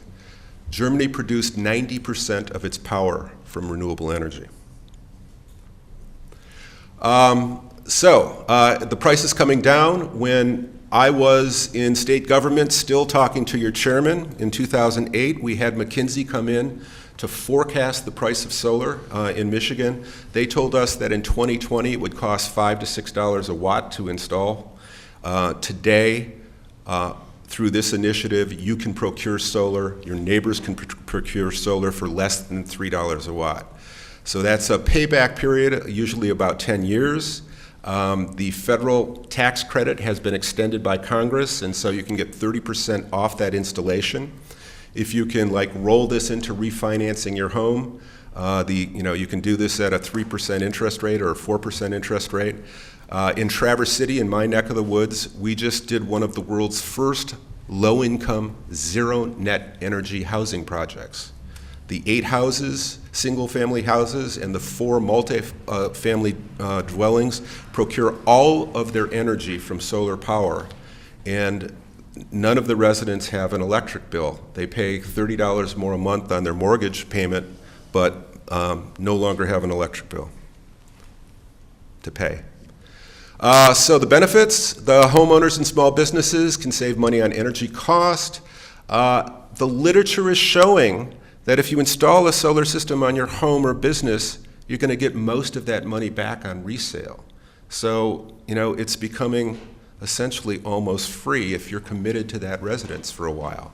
Germany produced 90% of its power from renewable energy. The price is coming down. When I was in state government still talking to your chairman in 2008, we had McKinsey come in to forecast the price of solar in Michigan. They told us that in 2020 it would cost $5 to $6 a watt to install. Today, through this initiative, you can procure solar, your neighbors can procure solar for less than $3 a watt. So that's a payback period, usually about 10 years. The federal tax credit has been extended by Congress, and so you can get 30% off that installation. If you can roll this into refinancing your home, you can do this at a 3% interest rate or a 4% interest rate. In Traverse City, in my neck of the woods, we just did one of the world's first low-income, zero-net energy housing projects. The 8 houses, single-family houses, and the 4 multi-family dwellings procure all of their energy from solar power, and none of the residents have an electric bill. They pay $30 more a month on their mortgage payment, but no longer have an electric bill to pay. So the benefits, the homeowners and small businesses can save money on energy cost. The literature is showing that if you install a solar system on your home or business, you're going to get most of that money back on resale. So, it's becoming essentially almost free if you're committed to that residence for a while.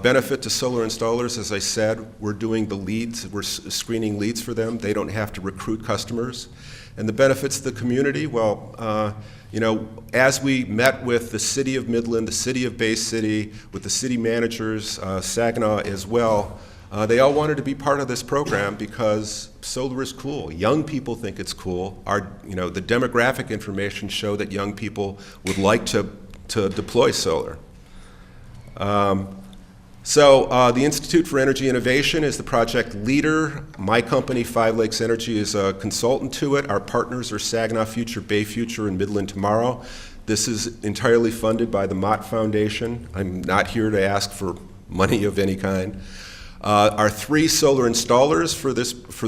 Benefit to solar installers, as I said, we're doing the leads, we're screening leads for them. They don't have to recruit customers. And the benefits to the community, well, as we met with the City of Midland, the City of Bay City, with the city managers, Saginaw as well, they all wanted to be part of this program because solar is cool. Young people think it's cool. The demographic information show that young people would like to deploy solar. So the Institute for Energy Innovation is the project leader. My company, Five Lakes Energy, is a consultant to it. Our partners are Saginaw Future, Bay Future, and Midland Tomorrow. This is entirely funded by the Mott Foundation. I'm not here to ask for money of any kind. Our 3 solar installers for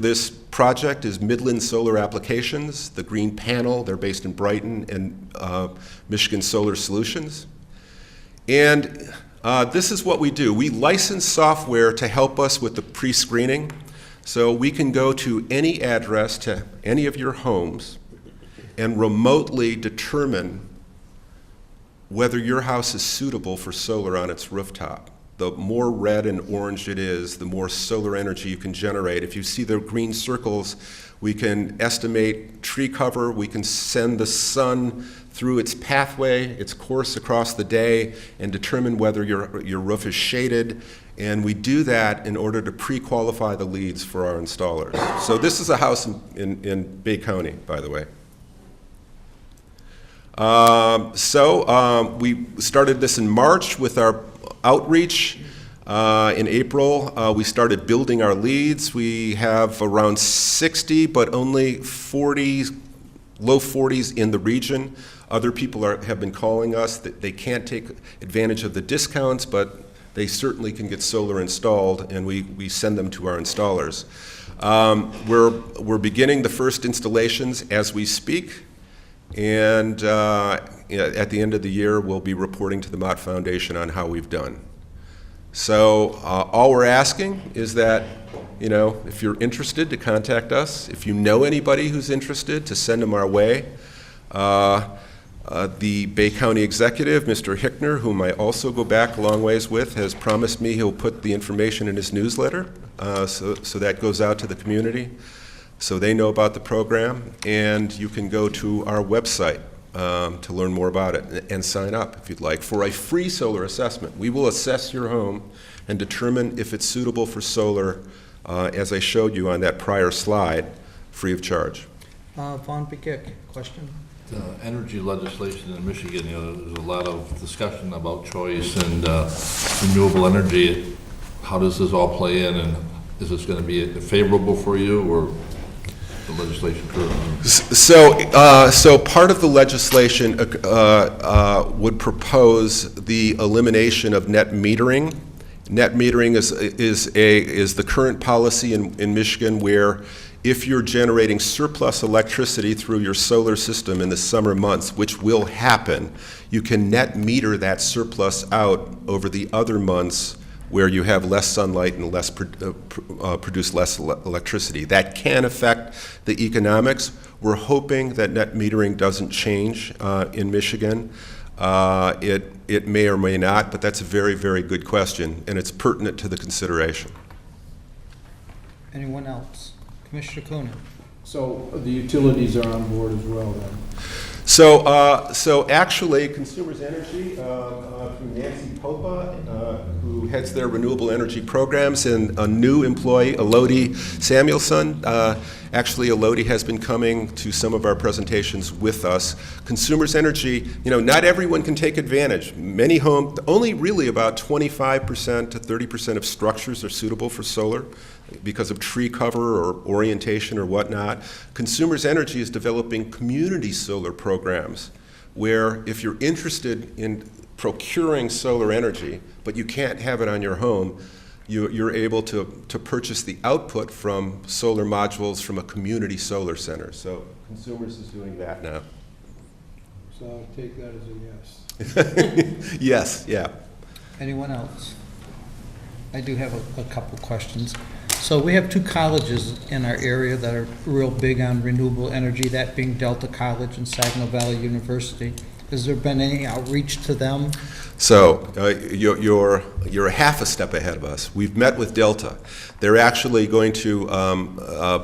this project is Midland Solar Applications, the Green Panel, they're based in Brighton, and Michigan Solar Solutions. And this is what we do. We license software to help us with the pre-screening. So we can go to any address to any of your homes and remotely determine whether your house is suitable for solar on its rooftop. The more red and orange it is, the more solar energy you can generate. If you see the green circles, we can estimate tree cover. We can send the sun through its pathway, its course across the day, and determine whether your roof is shaded. And we do that in order to pre-qualify the leads for our installers. So this is a house in Bay County, by the way. We started this in March with our outreach. In April, we started building our leads. We have around 60, but only 40, low 40s in the region. Other people have been calling us that they can't take advantage of the discounts, but they certainly can get solar installed, and we send them to our installers. We're beginning the first installations as we speak, and at the end of the year, we'll be reporting to the Mott Foundation on how we've done. So all we're asking is that, if you're interested, to contact us. If you know anybody who's interested, to send them our way. The Bay County executive, Mr. Hickner, whom I also go back a long ways with, has promised me he'll put the information in his newsletter, so that goes out to the community, so they know about the program. And you can go to our website to learn more about it and sign up if you'd like for a free solar assessment. We will assess your home and determine if it's suitable for solar, as I showed you on that prior slide, free of charge. Von Begic, question? The energy legislation in Michigan, there's a lot of discussion about choice and renewable energy. How does this all play in, and is this going to be favorable for you, or the legislation currently? So part of the legislation would propose the elimination of net metering. Net metering is the current policy in Michigan, where if you're generating surplus electricity through your solar system in the summer months, which will happen, you can net meter that surplus out over the other months where you have less sunlight and produce less electricity. That can affect the economics. We're hoping that net metering doesn't change in Michigan. It may or may not, but that's a very, very good question, and it's pertinent to the consideration. Anyone else? Commissioner Coonan. So the utilities are on board as well then? So actually, Consumers Energy, through Nancy Popa, who heads their renewable energy programs, and a new employee, Elodie Samuelson. Actually, Elodie has been coming to some of our presentations with us. Consumers Energy, not everyone can take advantage. Many homes, only really about 25% to 30% of structures are suitable for solar because of tree cover or orientation or whatnot. Consumers Energy is developing community solar programs where if you're interested in procuring solar energy, but you can't have it on your home, you're able to purchase the output from solar modules from a community solar center. So Consumers is doing that now. So I'll take that as a yes. Yes, yeah. Anyone else? I do have a couple questions. So we have 2 colleges in our area that are real big on renewable energy, that being Delta College and Saginaw Valley University. Has there been any outreach to them? So you're half a step ahead of us. We've met with Delta. They're actually going to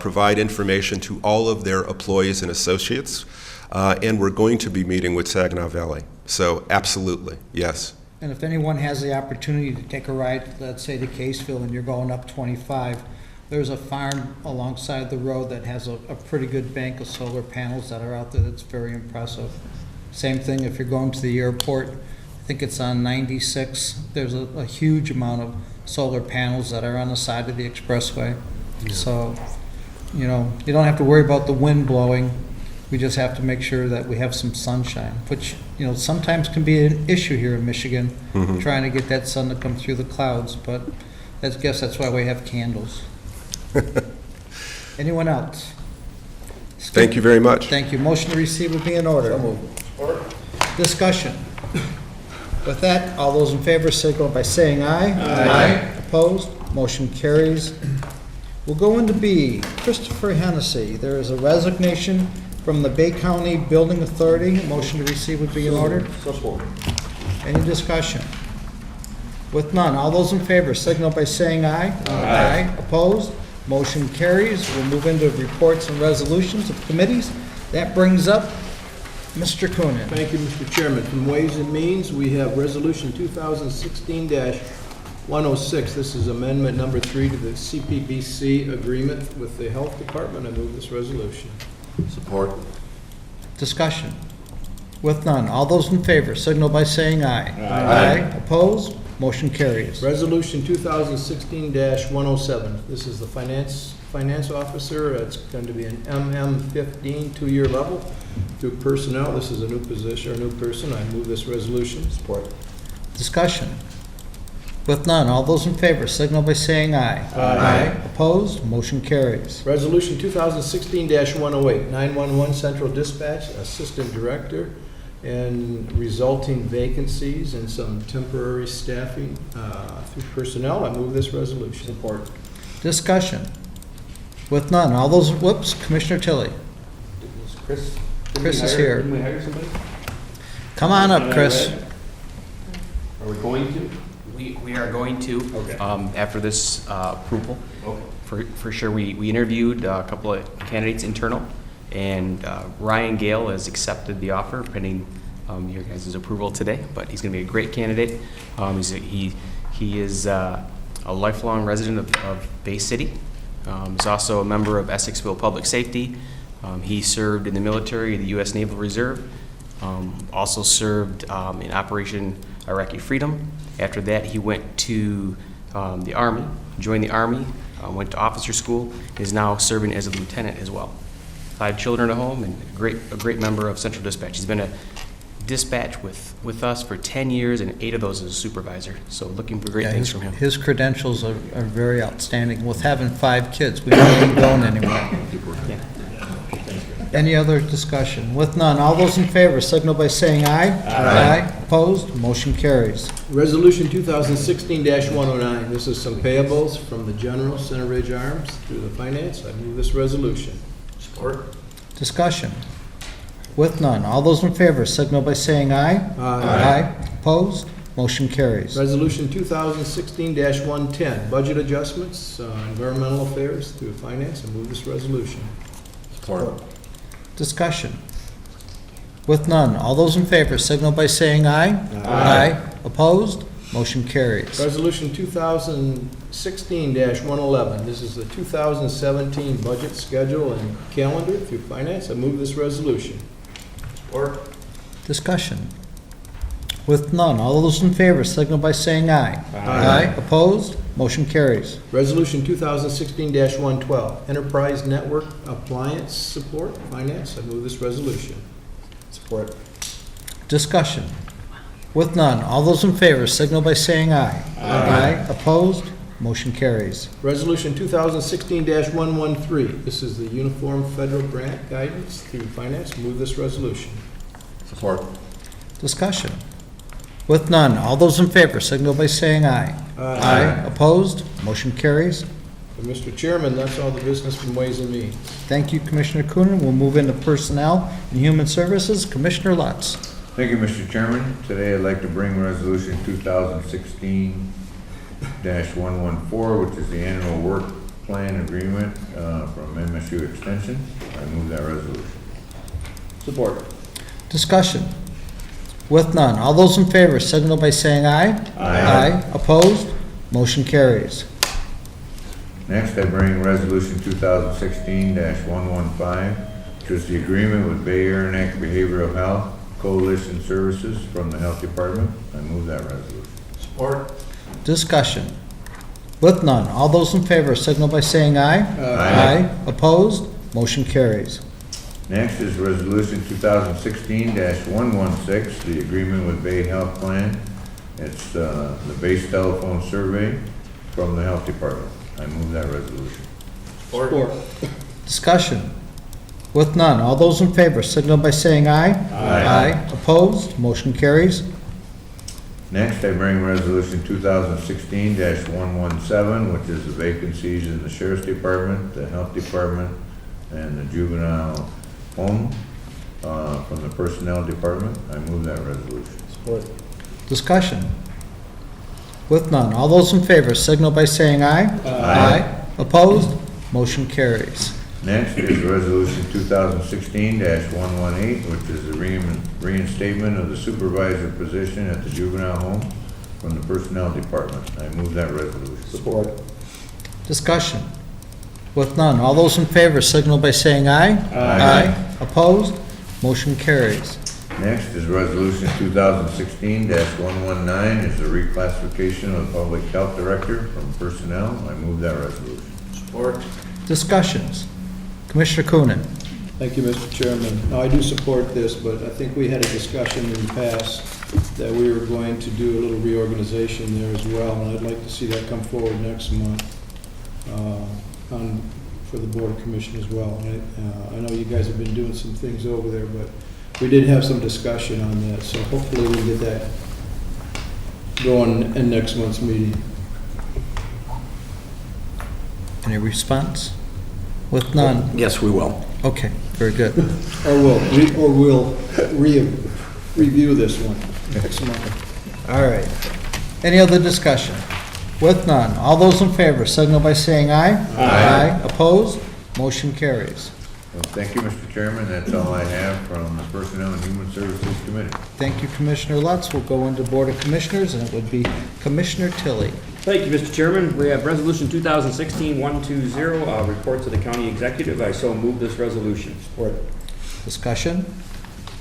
provide information to all of their employees and associates, and we're going to be meeting with Saginaw Valley. So absolutely, yes. And if anyone has the opportunity to take a ride, let's say to Caseville, and you're going up 25, there's a farm alongside the road that has a pretty good bank of solar panels that are out there that's very impressive. Same thing if you're going to the airport, think it's on 96. There's a huge amount of solar panels that are on the side of the expressway. So, you know, you don't have to worry about the wind blowing. We just have to make sure that we have some sunshine, which, you know, sometimes can be an issue here in Michigan, trying to get that sun to come through the clouds, but I guess that's why we have candles. Anyone else? Thank you very much. Thank you. Motion to receive would be in order. Discussion. With that, all those in favor signal by saying aye. Aye. Opposed? Motion carries. We'll go into B. Christopher Hennessy. There is a resignation from the Bay County Building Authority. Motion to receive would be in order. Any discussion? With none, all those in favor signal by saying aye. Aye. Opposed? Motion carries. We'll move into reports and resolutions of committees. That brings up Mr. Coonan. Thank you, Mr. Chairman. From Ways and Means, we have Resolution 2016-106. This is amendment number 3 to the CPBC agreement with the Health Department. I move this resolution. Support. Discussion. With none, all those in favor signal by saying aye. Aye. Opposed? Motion carries. Resolution 2016-107. This is the finance officer. It's going to be an MM15 two-year level through personnel. This is a new position, or new person. I move this resolution. Support. Discussion. With none, all those in favor signal by saying aye. Aye. Opposed? Motion carries. Resolution 2016-108, 911 Central Dispatch Assistant Director, and resulting vacancies and some temporary staffing through personnel. I move this resolution. Support. Discussion. With none, all those, Commissioner Tilley. Chris? Chris is here. Didn't we hire somebody? Come on up, Chris. Are we going to? We are going to, Okay. After this approval. Okay. For sure, we interviewed a couple of candidates internal, and Ryan Gale has accepted the offer pending your guys' approval today, but he's going to be a great candidate. He is a lifelong resident of Bay City. He's also a member of Essexville Public Safety. He served in the military, the U.S. Naval Reserve, also served in Operation Iraqi Freedom. After that, he went to the Army, joined the Army, went to officer school, is now serving as a lieutenant as well. 5 children at home, and a great member of Central Dispatch. He's been a dispatch with us for 10 years, and 8 of those as a supervisor. So looking for great things from him. His credentials are very outstanding. With having 5 kids, we haven't been going anywhere. Yeah. Any other discussion? With none, all those in favor signal by saying aye. Aye. Opposed? Motion carries. Resolution 2016-109. This is some payables from the General Center Ridge Arms through the finance. I move this resolution. Support. Discussion. With none, all those in favor signal by saying aye. Aye. Opposed? Motion carries. Resolution 2016-110. Budget adjustments, environmental affairs through finance. I move this resolution. Support. Discussion. With none, all those in favor signal by saying aye. Aye. Opposed? Motion carries. Resolution 2016-111. This is the 2017 budget schedule and calendar through finance. I move this resolution. Support. Discussion. With none, all those in favor signal by saying aye. Aye. Opposed? Motion carries. Resolution 2016-112. Enterprise Network Appliance Support, finance. I move this resolution. Support. Discussion. With none, all those in favor signal by saying aye. Aye. Opposed? Motion carries. Resolution 2016-113. This is the Uniform Federal Grant Guidance through finance. Move this resolution. Support. Discussion. With none, all those in favor signal by saying aye. Aye. Opposed? Motion carries. Mr. Chairman, that's all the business from Ways and Means. Thank you, Commissioner Coonan. We'll move into Personnel and Human Services. Commissioner Lutz. Thank you, Mr. Chairman. Today I'd like to bring Resolution 2016-114, which is the annual work plan agreement from MSU Extension. I move that resolution. Support. Discussion. With none, all those in favor signal by saying aye. Aye. Opposed? Motion carries. Next, I bring Resolution 2016-115, which is the agreement with Bay Aranac Behavioral Health, coalition services from the Health Department. I move that resolution. Support. Discussion. With none, all those in favor signal by saying aye. Aye. Opposed? Motion carries. Next is Resolution 2016-116, the agreement with Bay Health Plan. It's the base telephone survey from the Health Department. I move that resolution. Support. Discussion. With none, all those in favor signal by saying aye. Aye. Opposed? Motion carries. Next, I bring Resolution 2016-117, which is the vacancies in the Sheriff's Department, the Health Department, and the Juvenile Home from the Personnel Department. I move that resolution. Support. Discussion. With none, all those in favor signal by saying aye. Aye. Opposed? Motion carries. Next is Resolution 2016-118, which is the reinstatement of the supervisor position at the Juvenile Home from the Personnel Department. I move that resolution. Support. Discussion. With none, all those in favor signal by saying aye. Aye. Opposed? Motion carries. Next is Resolution 2016-119, is the reclassification of the Public Health Director from Personnel. I move that resolution. Support. Discussions. Commissioner Coonan. Thank you, Mr. Chairman. Now, I do support this, but I think we had a discussion in the past that we were going to do a little reorganization there as well, and I'd like to see that come forward next month for the Board of Commissioners as well. I know you guys have been doing some things over there, but we did have some discussion on that, so hopefully we'll get that going in next month's meeting. Any response? With none? Yes, we will. Okay, very good. Or we'll review this one next month. All right. Any other discussion? With none, all those in favor signal by saying aye. Aye. Opposed? Motion carries. Well, thank you, Mr. Chairman. That's all I have from the Personnel and Human Services Committee. Thank you, Commissioner Lutz. We'll go into Board of Commissioners, and it would be Commissioner Tilley. Thank you, Mr. Chairman. We have Resolution 2016-120, report to the county executive. I so move this resolution. Support. Discussion?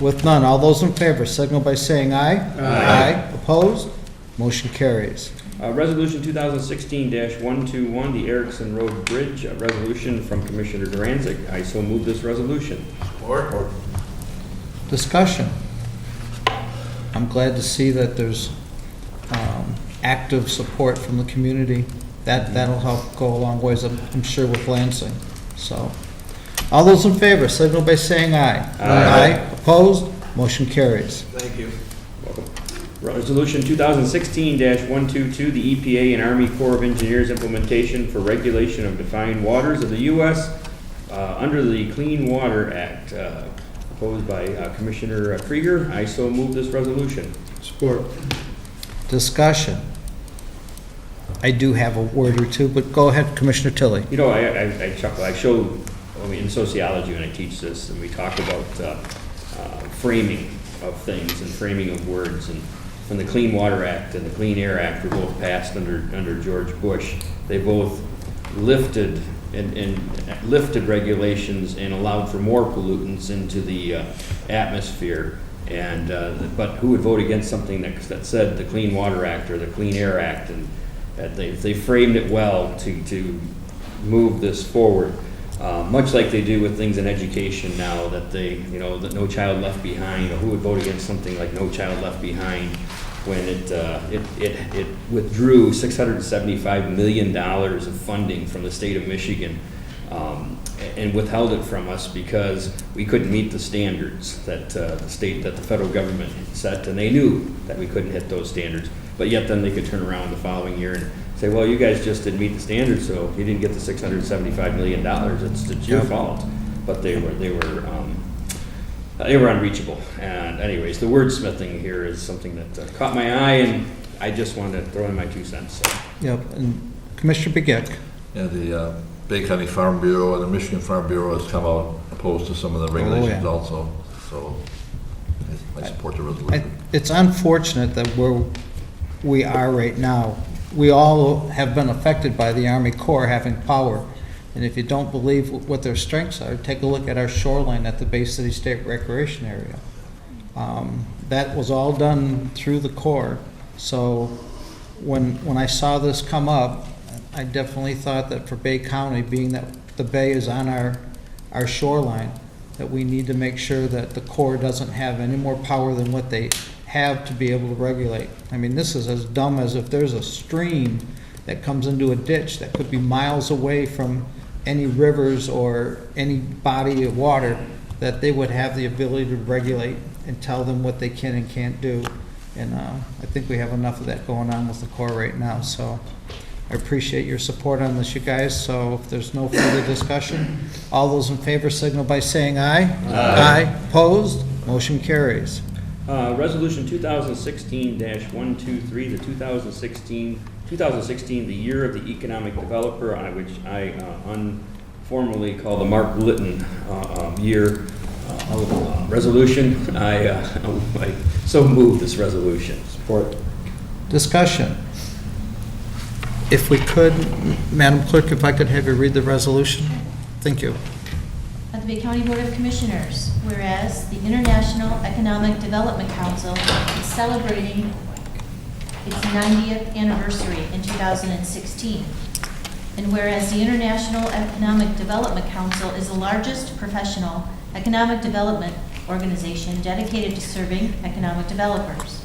With none, all those in favor signal by saying aye. Aye. Opposed? Motion carries. Resolution 2016-121, the Erickson Road Bridge, a resolution from Commissioner Duranzik. I so move this resolution. Support. Discussion? I'm glad to see that there's active support from the community. That'll help go a long ways, I'm sure, with Lansing. So, all those in favor signal by saying aye. Aye. Opposed? Motion carries. Thank you. Welcome. Resolution 2016-122, the EPA and Army Corps of Engineers implementation for regulation of defined waters of the U.S. Under the Clean Water Act, proposed by Commissioner Krieger. I so move this resolution. Support. Discussion? I do have a word or two, but go ahead, Commissioner Tilley. You know, I chuckle. I show, in sociology when I teach this, and we talk about framing of things and framing of words. And when the Clean Water Act and the Clean Air Act were both passed under George Bush, they both lifted lifted regulations and allowed for more pollutants into the atmosphere. And but who would vote against something that said the Clean Water Act or the Clean Air Act? And they framed it well to move this forward, much like they do with things in education now. That that No Child Left Behind. Or who would vote against something like No Child Left Behind when it withdrew $675 million of funding from the state of Michigan. And withheld it from us because we couldn't meet the standards that the federal government set, and they knew that we couldn't hit those standards. But yet then they could turn around the following year and say, well, you guys just didn't meet the standards, so you didn't get the $675 million. It's your fault. But they were unreachable. And anyways, the wordsmithing here is something that caught my eye, and I just wanted to throw in my 2 cents. So. Yep, and Commissioner Begic. Yeah, the Bay County Farm Bureau and the Michigan Farm Bureau has come out opposed to some of the regulations also, so I support the resolution. It's unfortunate that where we are right now, we all have been affected by the Army Corps having power. And if you don't believe what their strengths are, take a look at our shoreline at the Bay City State Recreation Area. That was all done through the Corps. So when I saw this come up, I definitely thought that for Bay County, being that the bay is on our shoreline, that we need to make sure that the Corps doesn't have any more power than what they have to be able to regulate. I mean, this is as dumb as if there's a stream that comes into a ditch that could be miles away from any rivers or any body of water, that they would have the ability to regulate and tell them what they can and can't do. And I think we have enough of that going on with the Corps right now. So I appreciate your support on this, you guys. So if there's no further discussion, all those in favor signal by saying aye. Aye. Opposed? Motion carries. Resolution 2016-123, the 2016, the year of the economic developer, which I informally call the Mark Litton year resolution. I so move this resolution. Support. Discussion. If we could, Madam Clerk, if I could have you read the resolution. Thank you. Of the Bay County Board of Commissioners, whereas the International Economic Development Council is celebrating its 90th anniversary in 2016. And whereas the International Economic Development Council is the largest professional economic development organization dedicated to serving economic developers.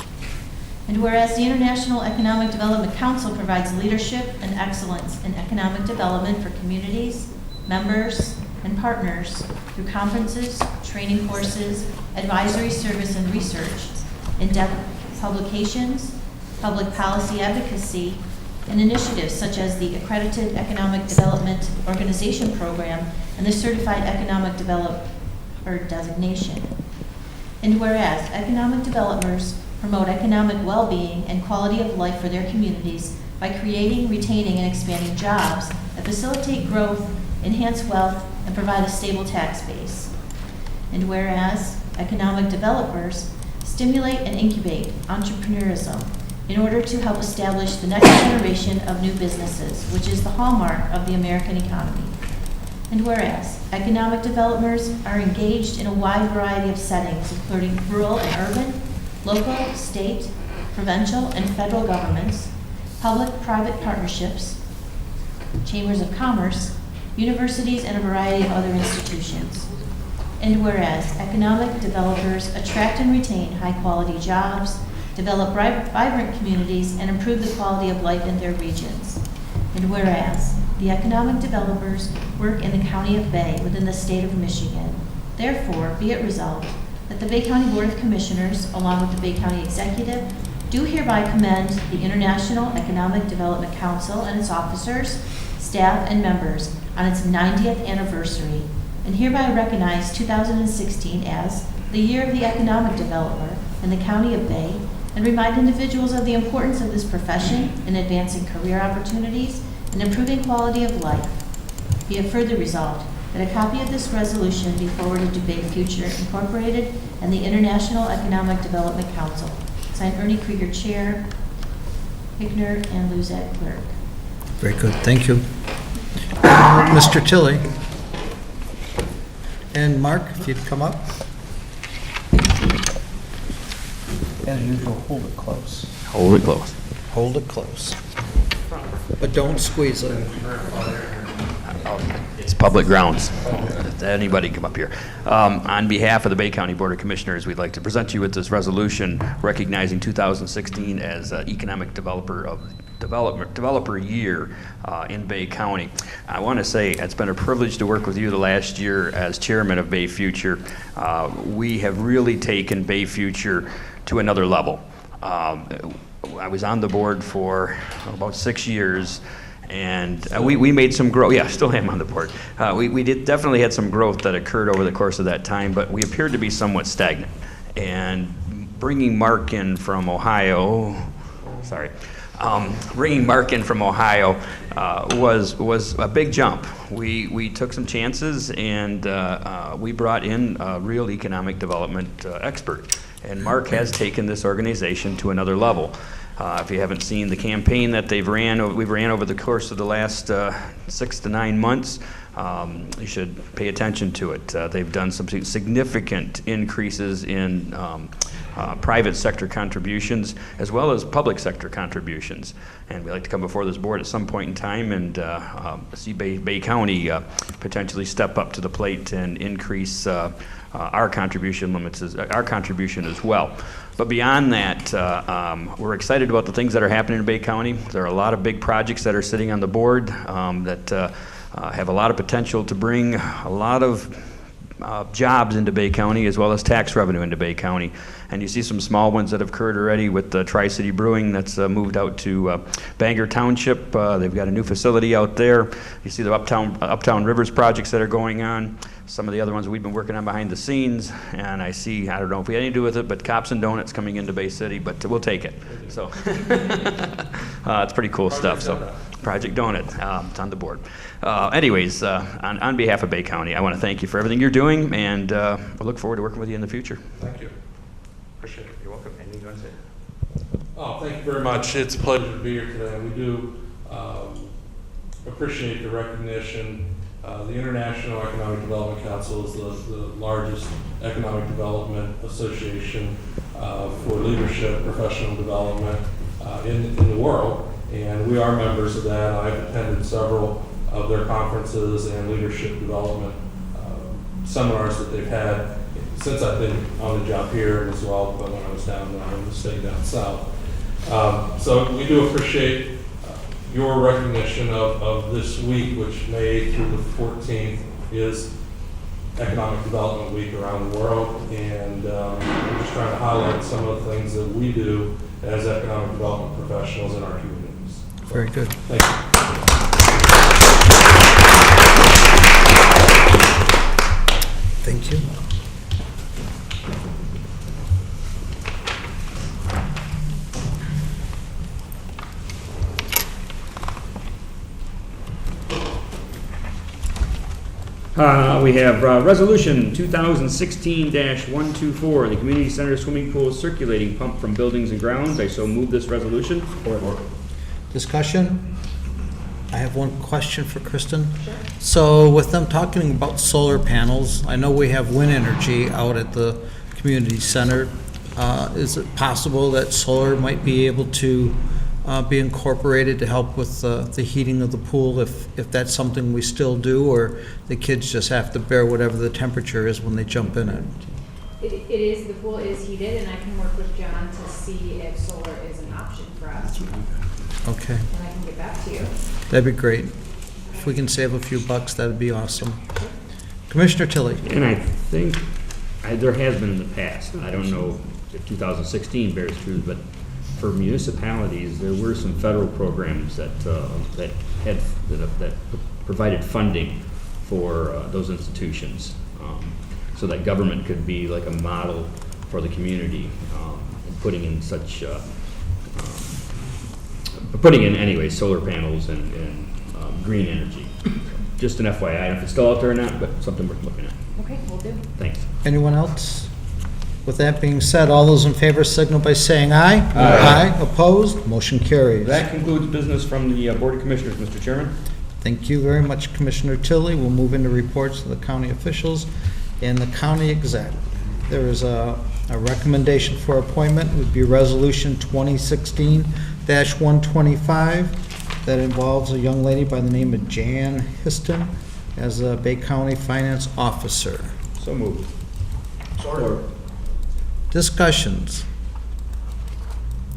And whereas the International Economic Development Council provides leadership and excellence in economic development for communities, members, and partners through conferences, training courses, advisory service and research, in-depth publications, public policy advocacy, and initiatives such as the Accredited Economic Development Organization Program and the Certified Economic Developer designation. And whereas economic developers promote economic well-being and quality of life for their communities by creating, retaining, and expanding jobs that facilitate growth, enhance wealth, and provide a stable tax base. And whereas economic developers stimulate and incubate entrepreneurism in order to help establish the next generation of new businesses, which is the hallmark of the American economy. And whereas economic developers are engaged in a wide variety of settings, including rural and urban, local, state, provincial, and federal governments, public-private partnerships, chambers of commerce, universities, and a variety of other institutions. And whereas economic developers attract and retain high-quality jobs, develop vibrant communities, and improve the quality of life in their regions. And whereas the economic developers work in the County of Bay within the state of Michigan, therefore be it resolved that the Bay County Board of Commissioners, along with the Bay County Executive, do hereby commend the International Economic Development Council and its officers, staff, and members on its 90th anniversary, and hereby recognize 2016 as the year of the economic developer in the County of Bay, and remind individuals of the importance of this profession in advancing career opportunities and improving quality of life. Be it further resolved that a copy of this resolution be forwarded to Bay Future Incorporated and the International Economic Development Council. Signed, Ernie Krieger, Chair, Hickner, and Luzak, Clerk. Very good, thank you. Mr. Tilley. And Mark, if you'd come up. As usual, hold it close. Hold it close. Hold it close. But don't squeeze it. It's public grounds. Anybody come up here. On behalf of the Bay County Board of Commissioners, we'd like to present you with this resolution recognizing 2016 as Economic Developer Year in Bay County. I want to say it's been a privilege to work with you the last year as chairman of Bay Future. We have really taken Bay Future to another level. I was on the board for about 6 years, and we made some growth. Yeah, still am on the board. We definitely had some growth that occurred over the course of that time, but we appeared to be somewhat stagnant. And bringing Mark in from Ohio, was a big jump. We took some chances, and we brought in a real economic development expert. And Mark has taken this organization to another level. If you haven't seen the campaign that we've ran over the course of the last 6 to 9 months, You should pay attention to it. They've done some significant increases in private sector contributions as well as public sector contributions. And we'd like to come before this board at some point in time and see Bay County potentially step up to the plate and increase our contribution limits, our contribution as well. But beyond that, we're excited about the things that are happening in Bay County. There are a lot of big projects that are sitting on the board that have a lot of potential to bring a lot of jobs into Bay County as well as tax revenue into Bay County. And you see some small ones that have occurred already with Tri-City Brewing that's moved out to Bangor Township. They've got a new facility out there. You see the Uptown Rivers projects that are going on. Some of the other ones we've been working on behind the scenes. And I see, I don't know if we had anything to do with it, but Cops and Donuts coming into Bay City, but we'll take it. So it's pretty cool stuff. So Project Donut, it's on the board. Anyways, on behalf of Bay County, I want to thank you for everything you're doing, and we look forward to working with you in the future. Thank you. Appreciate it. You're welcome. Anything you want to say? Oh, thank you very much. It's a pleasure to be here today. We do appreciate the recognition. The International Economic Development Council is the largest economic development association for leadership, professional development in the world. And we are members of that. I've attended several of their conferences and leadership development seminars that they've had since I've been on the job here as well, but when I was down in the state down south. So we do appreciate your recognition of this week, which May through the 14th is Economic Development Week around the world. And we're just trying to highlight some of the things that we do as economic development professionals in our communities. Very good. Thank you. Thank you. We have Resolution 2016-124, the Community Center Swimming Pool Circulating Pump from Buildings and Grounds. I so move this resolution. Discussion? I have one question for Kristen. Sure. So with them talking about solar panels, I know we have wind energy out at the community center. Is it possible that solar might be able to be incorporated to help with the heating of the pool if that's something we still do, or the kids just have to bear whatever the temperature is when they jump in it? It is, the pool is heated, and I can work with John to see if solar is an option for us. Okay. And I can get back to you. That'd be great. If we can save a few bucks, that'd be awesome. Commissioner Tilley. And I think there has been in the past, I don't know if 2016 bears true, but for municipalities, there were some federal programs that provided funding for those institutions, so that government could be like a model for the community, putting in anyway solar panels and green energy. Just an FYI, I don't know if it's still out there or not, but something worth looking at. Okay, we'll do. Thanks. Anyone else? With that being said, all those in favor signal by saying aye. Aye. Opposed? Motion carries. That concludes business from the Board of Commissioners, Mr. Chairman. Thank you very much, Commissioner Tilley. We'll move into reports of the county officials and the county exec. There is a recommendation for appointment. It would be Resolution 2016-125 that involves a young lady by the name of Jan Histon as a Bay County Finance Officer. So moved. Support. Discussions?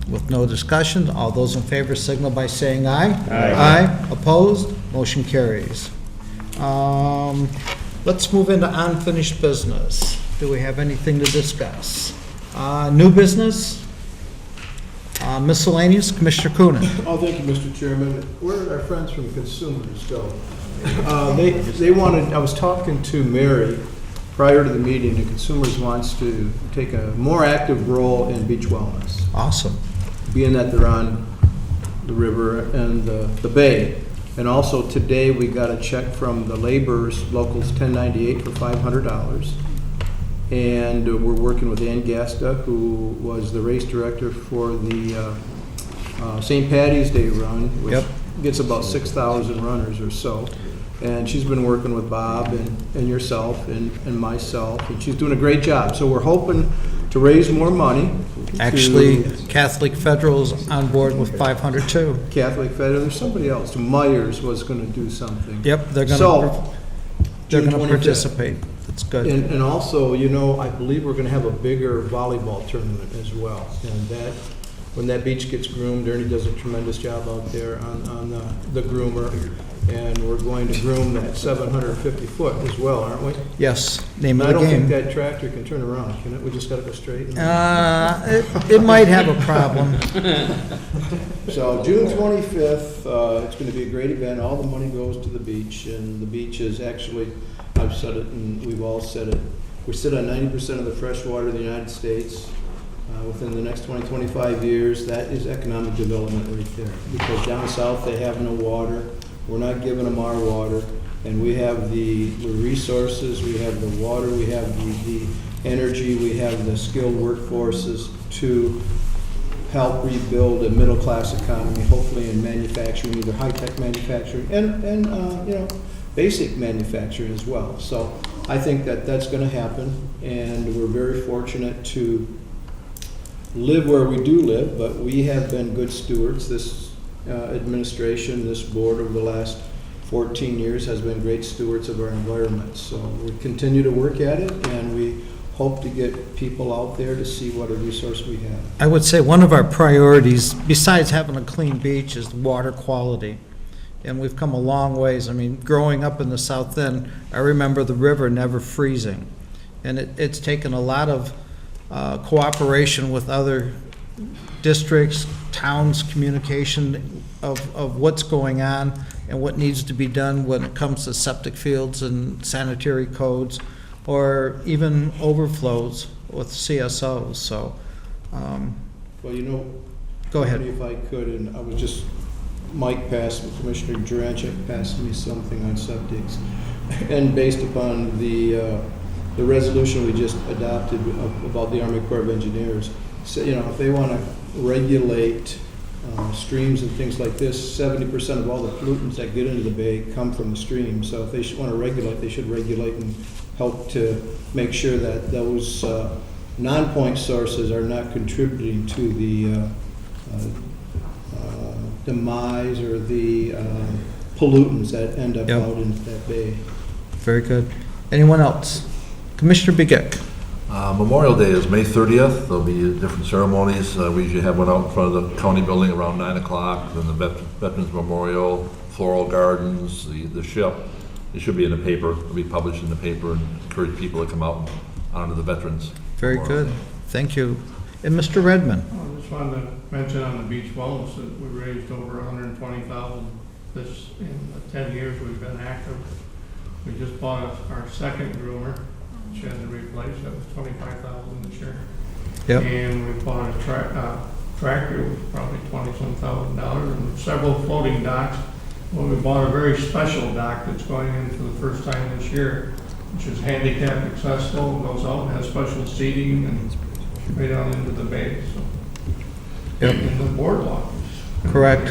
With no discussions, all those in favor signal by saying aye. Aye. Opposed? Motion carries. Let's move into unfinished business. Do we have anything to discuss? New business? Miscellaneous? Commissioner Coonan. Oh, thank you, Mr. Chairman. Where did our friends from Consumers go? They wanted, I was talking to Mary prior to the meeting, and Consumers wants to take a more active role in beach wellness. Awesome. Being that they're on the river and the bay. And also today, we got a check from the Laborers Locals 1098 for $500. And we're working with Ann Gasta, who was the race director for the St. Patty's Day run, which gets about 6,000 runners or so. And she's been working with Bob and yourself and myself, and she's doing a great job. So we're hoping to raise more money. Actually, Catholic Federal is on board with 500 too. Catholic Federal, there's somebody else, Myers was gonna do something. Yep, they're So, going to June 25th. participate. That's good. And also, you know, I believe we're gonna have a bigger volleyball tournament as well. And that, when that beach gets groomed, Ernie does a tremendous job out there on the groomer. And we're going to groom that 750 foot as well, aren't we? Yes, name of I the don't think game. that tractor can turn around, can it? We just gotta go straight? It might have a problem. So June 25th, it's going to be a great event. All the money goes to the beach, and the beach is actually, I've said it and we've all said it, we sit on 90% of the fresh water in the United States. Within the next 20, 25 years, that is economic development right there. Because down south, they have no water. We're not giving them our water. And we have the resources, we have the water, we have the energy, we have the skilled workforces to help rebuild a middle-class economy, hopefully in manufacturing, either high-tech manufacturing and you know, basic manufacturing as well. So I think that that's going to happen, and we're very fortunate to live where we do live, but we have been good stewards. This administration, this board over the last 14 years has been great stewards of our environment. So we continue to work at it, and we hope to get people out there to see what a resource we have. I would say one of our priorities, besides having a clean beach, is water quality. And we've come a long ways. I mean, growing up in the South End, I remember the river never freezing. And it's taken a lot of cooperation with other districts, towns, communication of what's going on and what needs to be done when it comes to septic fields and sanitary codes, or even overflows with CSOs. So, well, you know, go ahead. If I could, and I was just, Mike passed, Commissioner Durancheck passed me something on septics, and based upon the resolution we just adopted about the Army Corps of Engineers, so, you know, if they want to regulate streams and things like this, 70% of all the pollutants that get into the bay come from the stream. So if they want to regulate, they should regulate and help to make sure that those non-point sources are not contributing to the demise or the pollutants that end up out in that bay. Very good. Anyone else? Commissioner Begic. Memorial Day is May 30th. There'll be different ceremonies. We usually have one out in front of the county building around 9 o'clock, then the Veterans Memorial, floral gardens, the ship. It should be in the paper. It'll be published in the paper and encourage people to come out and honor the veterans. Very good. Thank you. And Mr. Redmond. I just wanted to mention on the beach wellness that we raised over $120,000 in the 10 years we've been active. We just bought our second groomer, which had to replace. That was $25,000 this year. Yep. And we bought a tractor, which was probably $20-some thousand, and several floating docks. Well, we bought a very special dock that's going in for the first time this year, which is handicap accessible, goes out and has special seating and right down into the bay. So, Yep. and the boardwalk. Correct.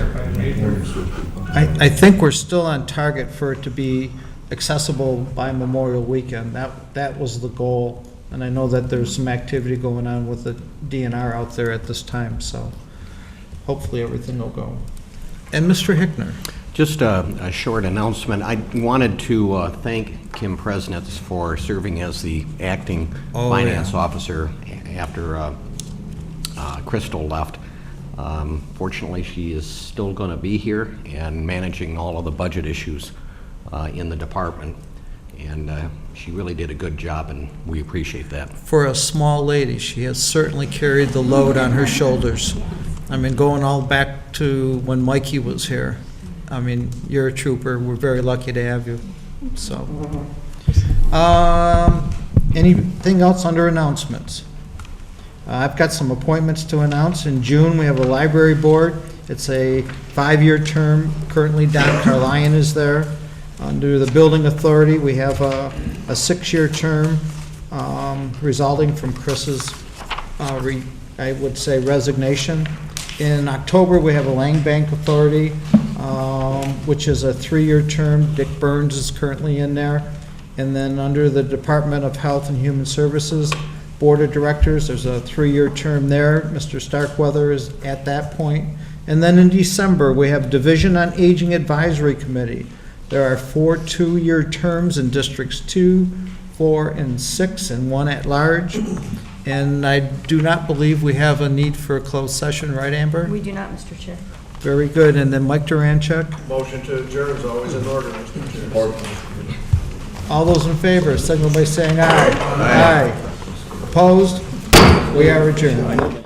I I think we're still on target for it to be accessible by Memorial Weekend. That was the goal, and I know that there's some activity going on with the DNR out there at this time, so hopefully everything will go. And Mr. Hickner. Just a short announcement. I wanted to thank Kim Presnitz for serving as the acting finance officer after Crystal left. Fortunately, she is still going to be here and managing all of the budget issues in the department, and she really did a good job, and we appreciate that. For a small lady, she has certainly carried the load on her shoulders. I mean, going all back to when Mikey was here. I mean, you're a trooper. We're very lucky to have you. So, anything else under announcements? I've got some appointments to announce. In June, we have a library board. It's a 5-year term. Currently, Don Carlion is there. Under the building authority, we have a 6-year term resulting from Chris's, I would say, resignation. In October, we have a Land Bank Authority. which is a 3-year term. Dick Burns is currently in there. And then under the Department of Health and Human Services Board of Directors, there's a 3-year term there. Mr. Starkweather is at that point. And then in December, we have Division on Aging Advisory Committee. There are 4 2-year terms in Districts 2, 4, and 6, and 1 at large. And I do not believe we have a need for a closed session, right, Amber? We do not, Mr. Chair. Very good. And then Mike Durancheck? Motion to adjourn is always in order, Mr. Chair. All those in favor, signal by saying aye. Aye. Opposed? We are adjourned.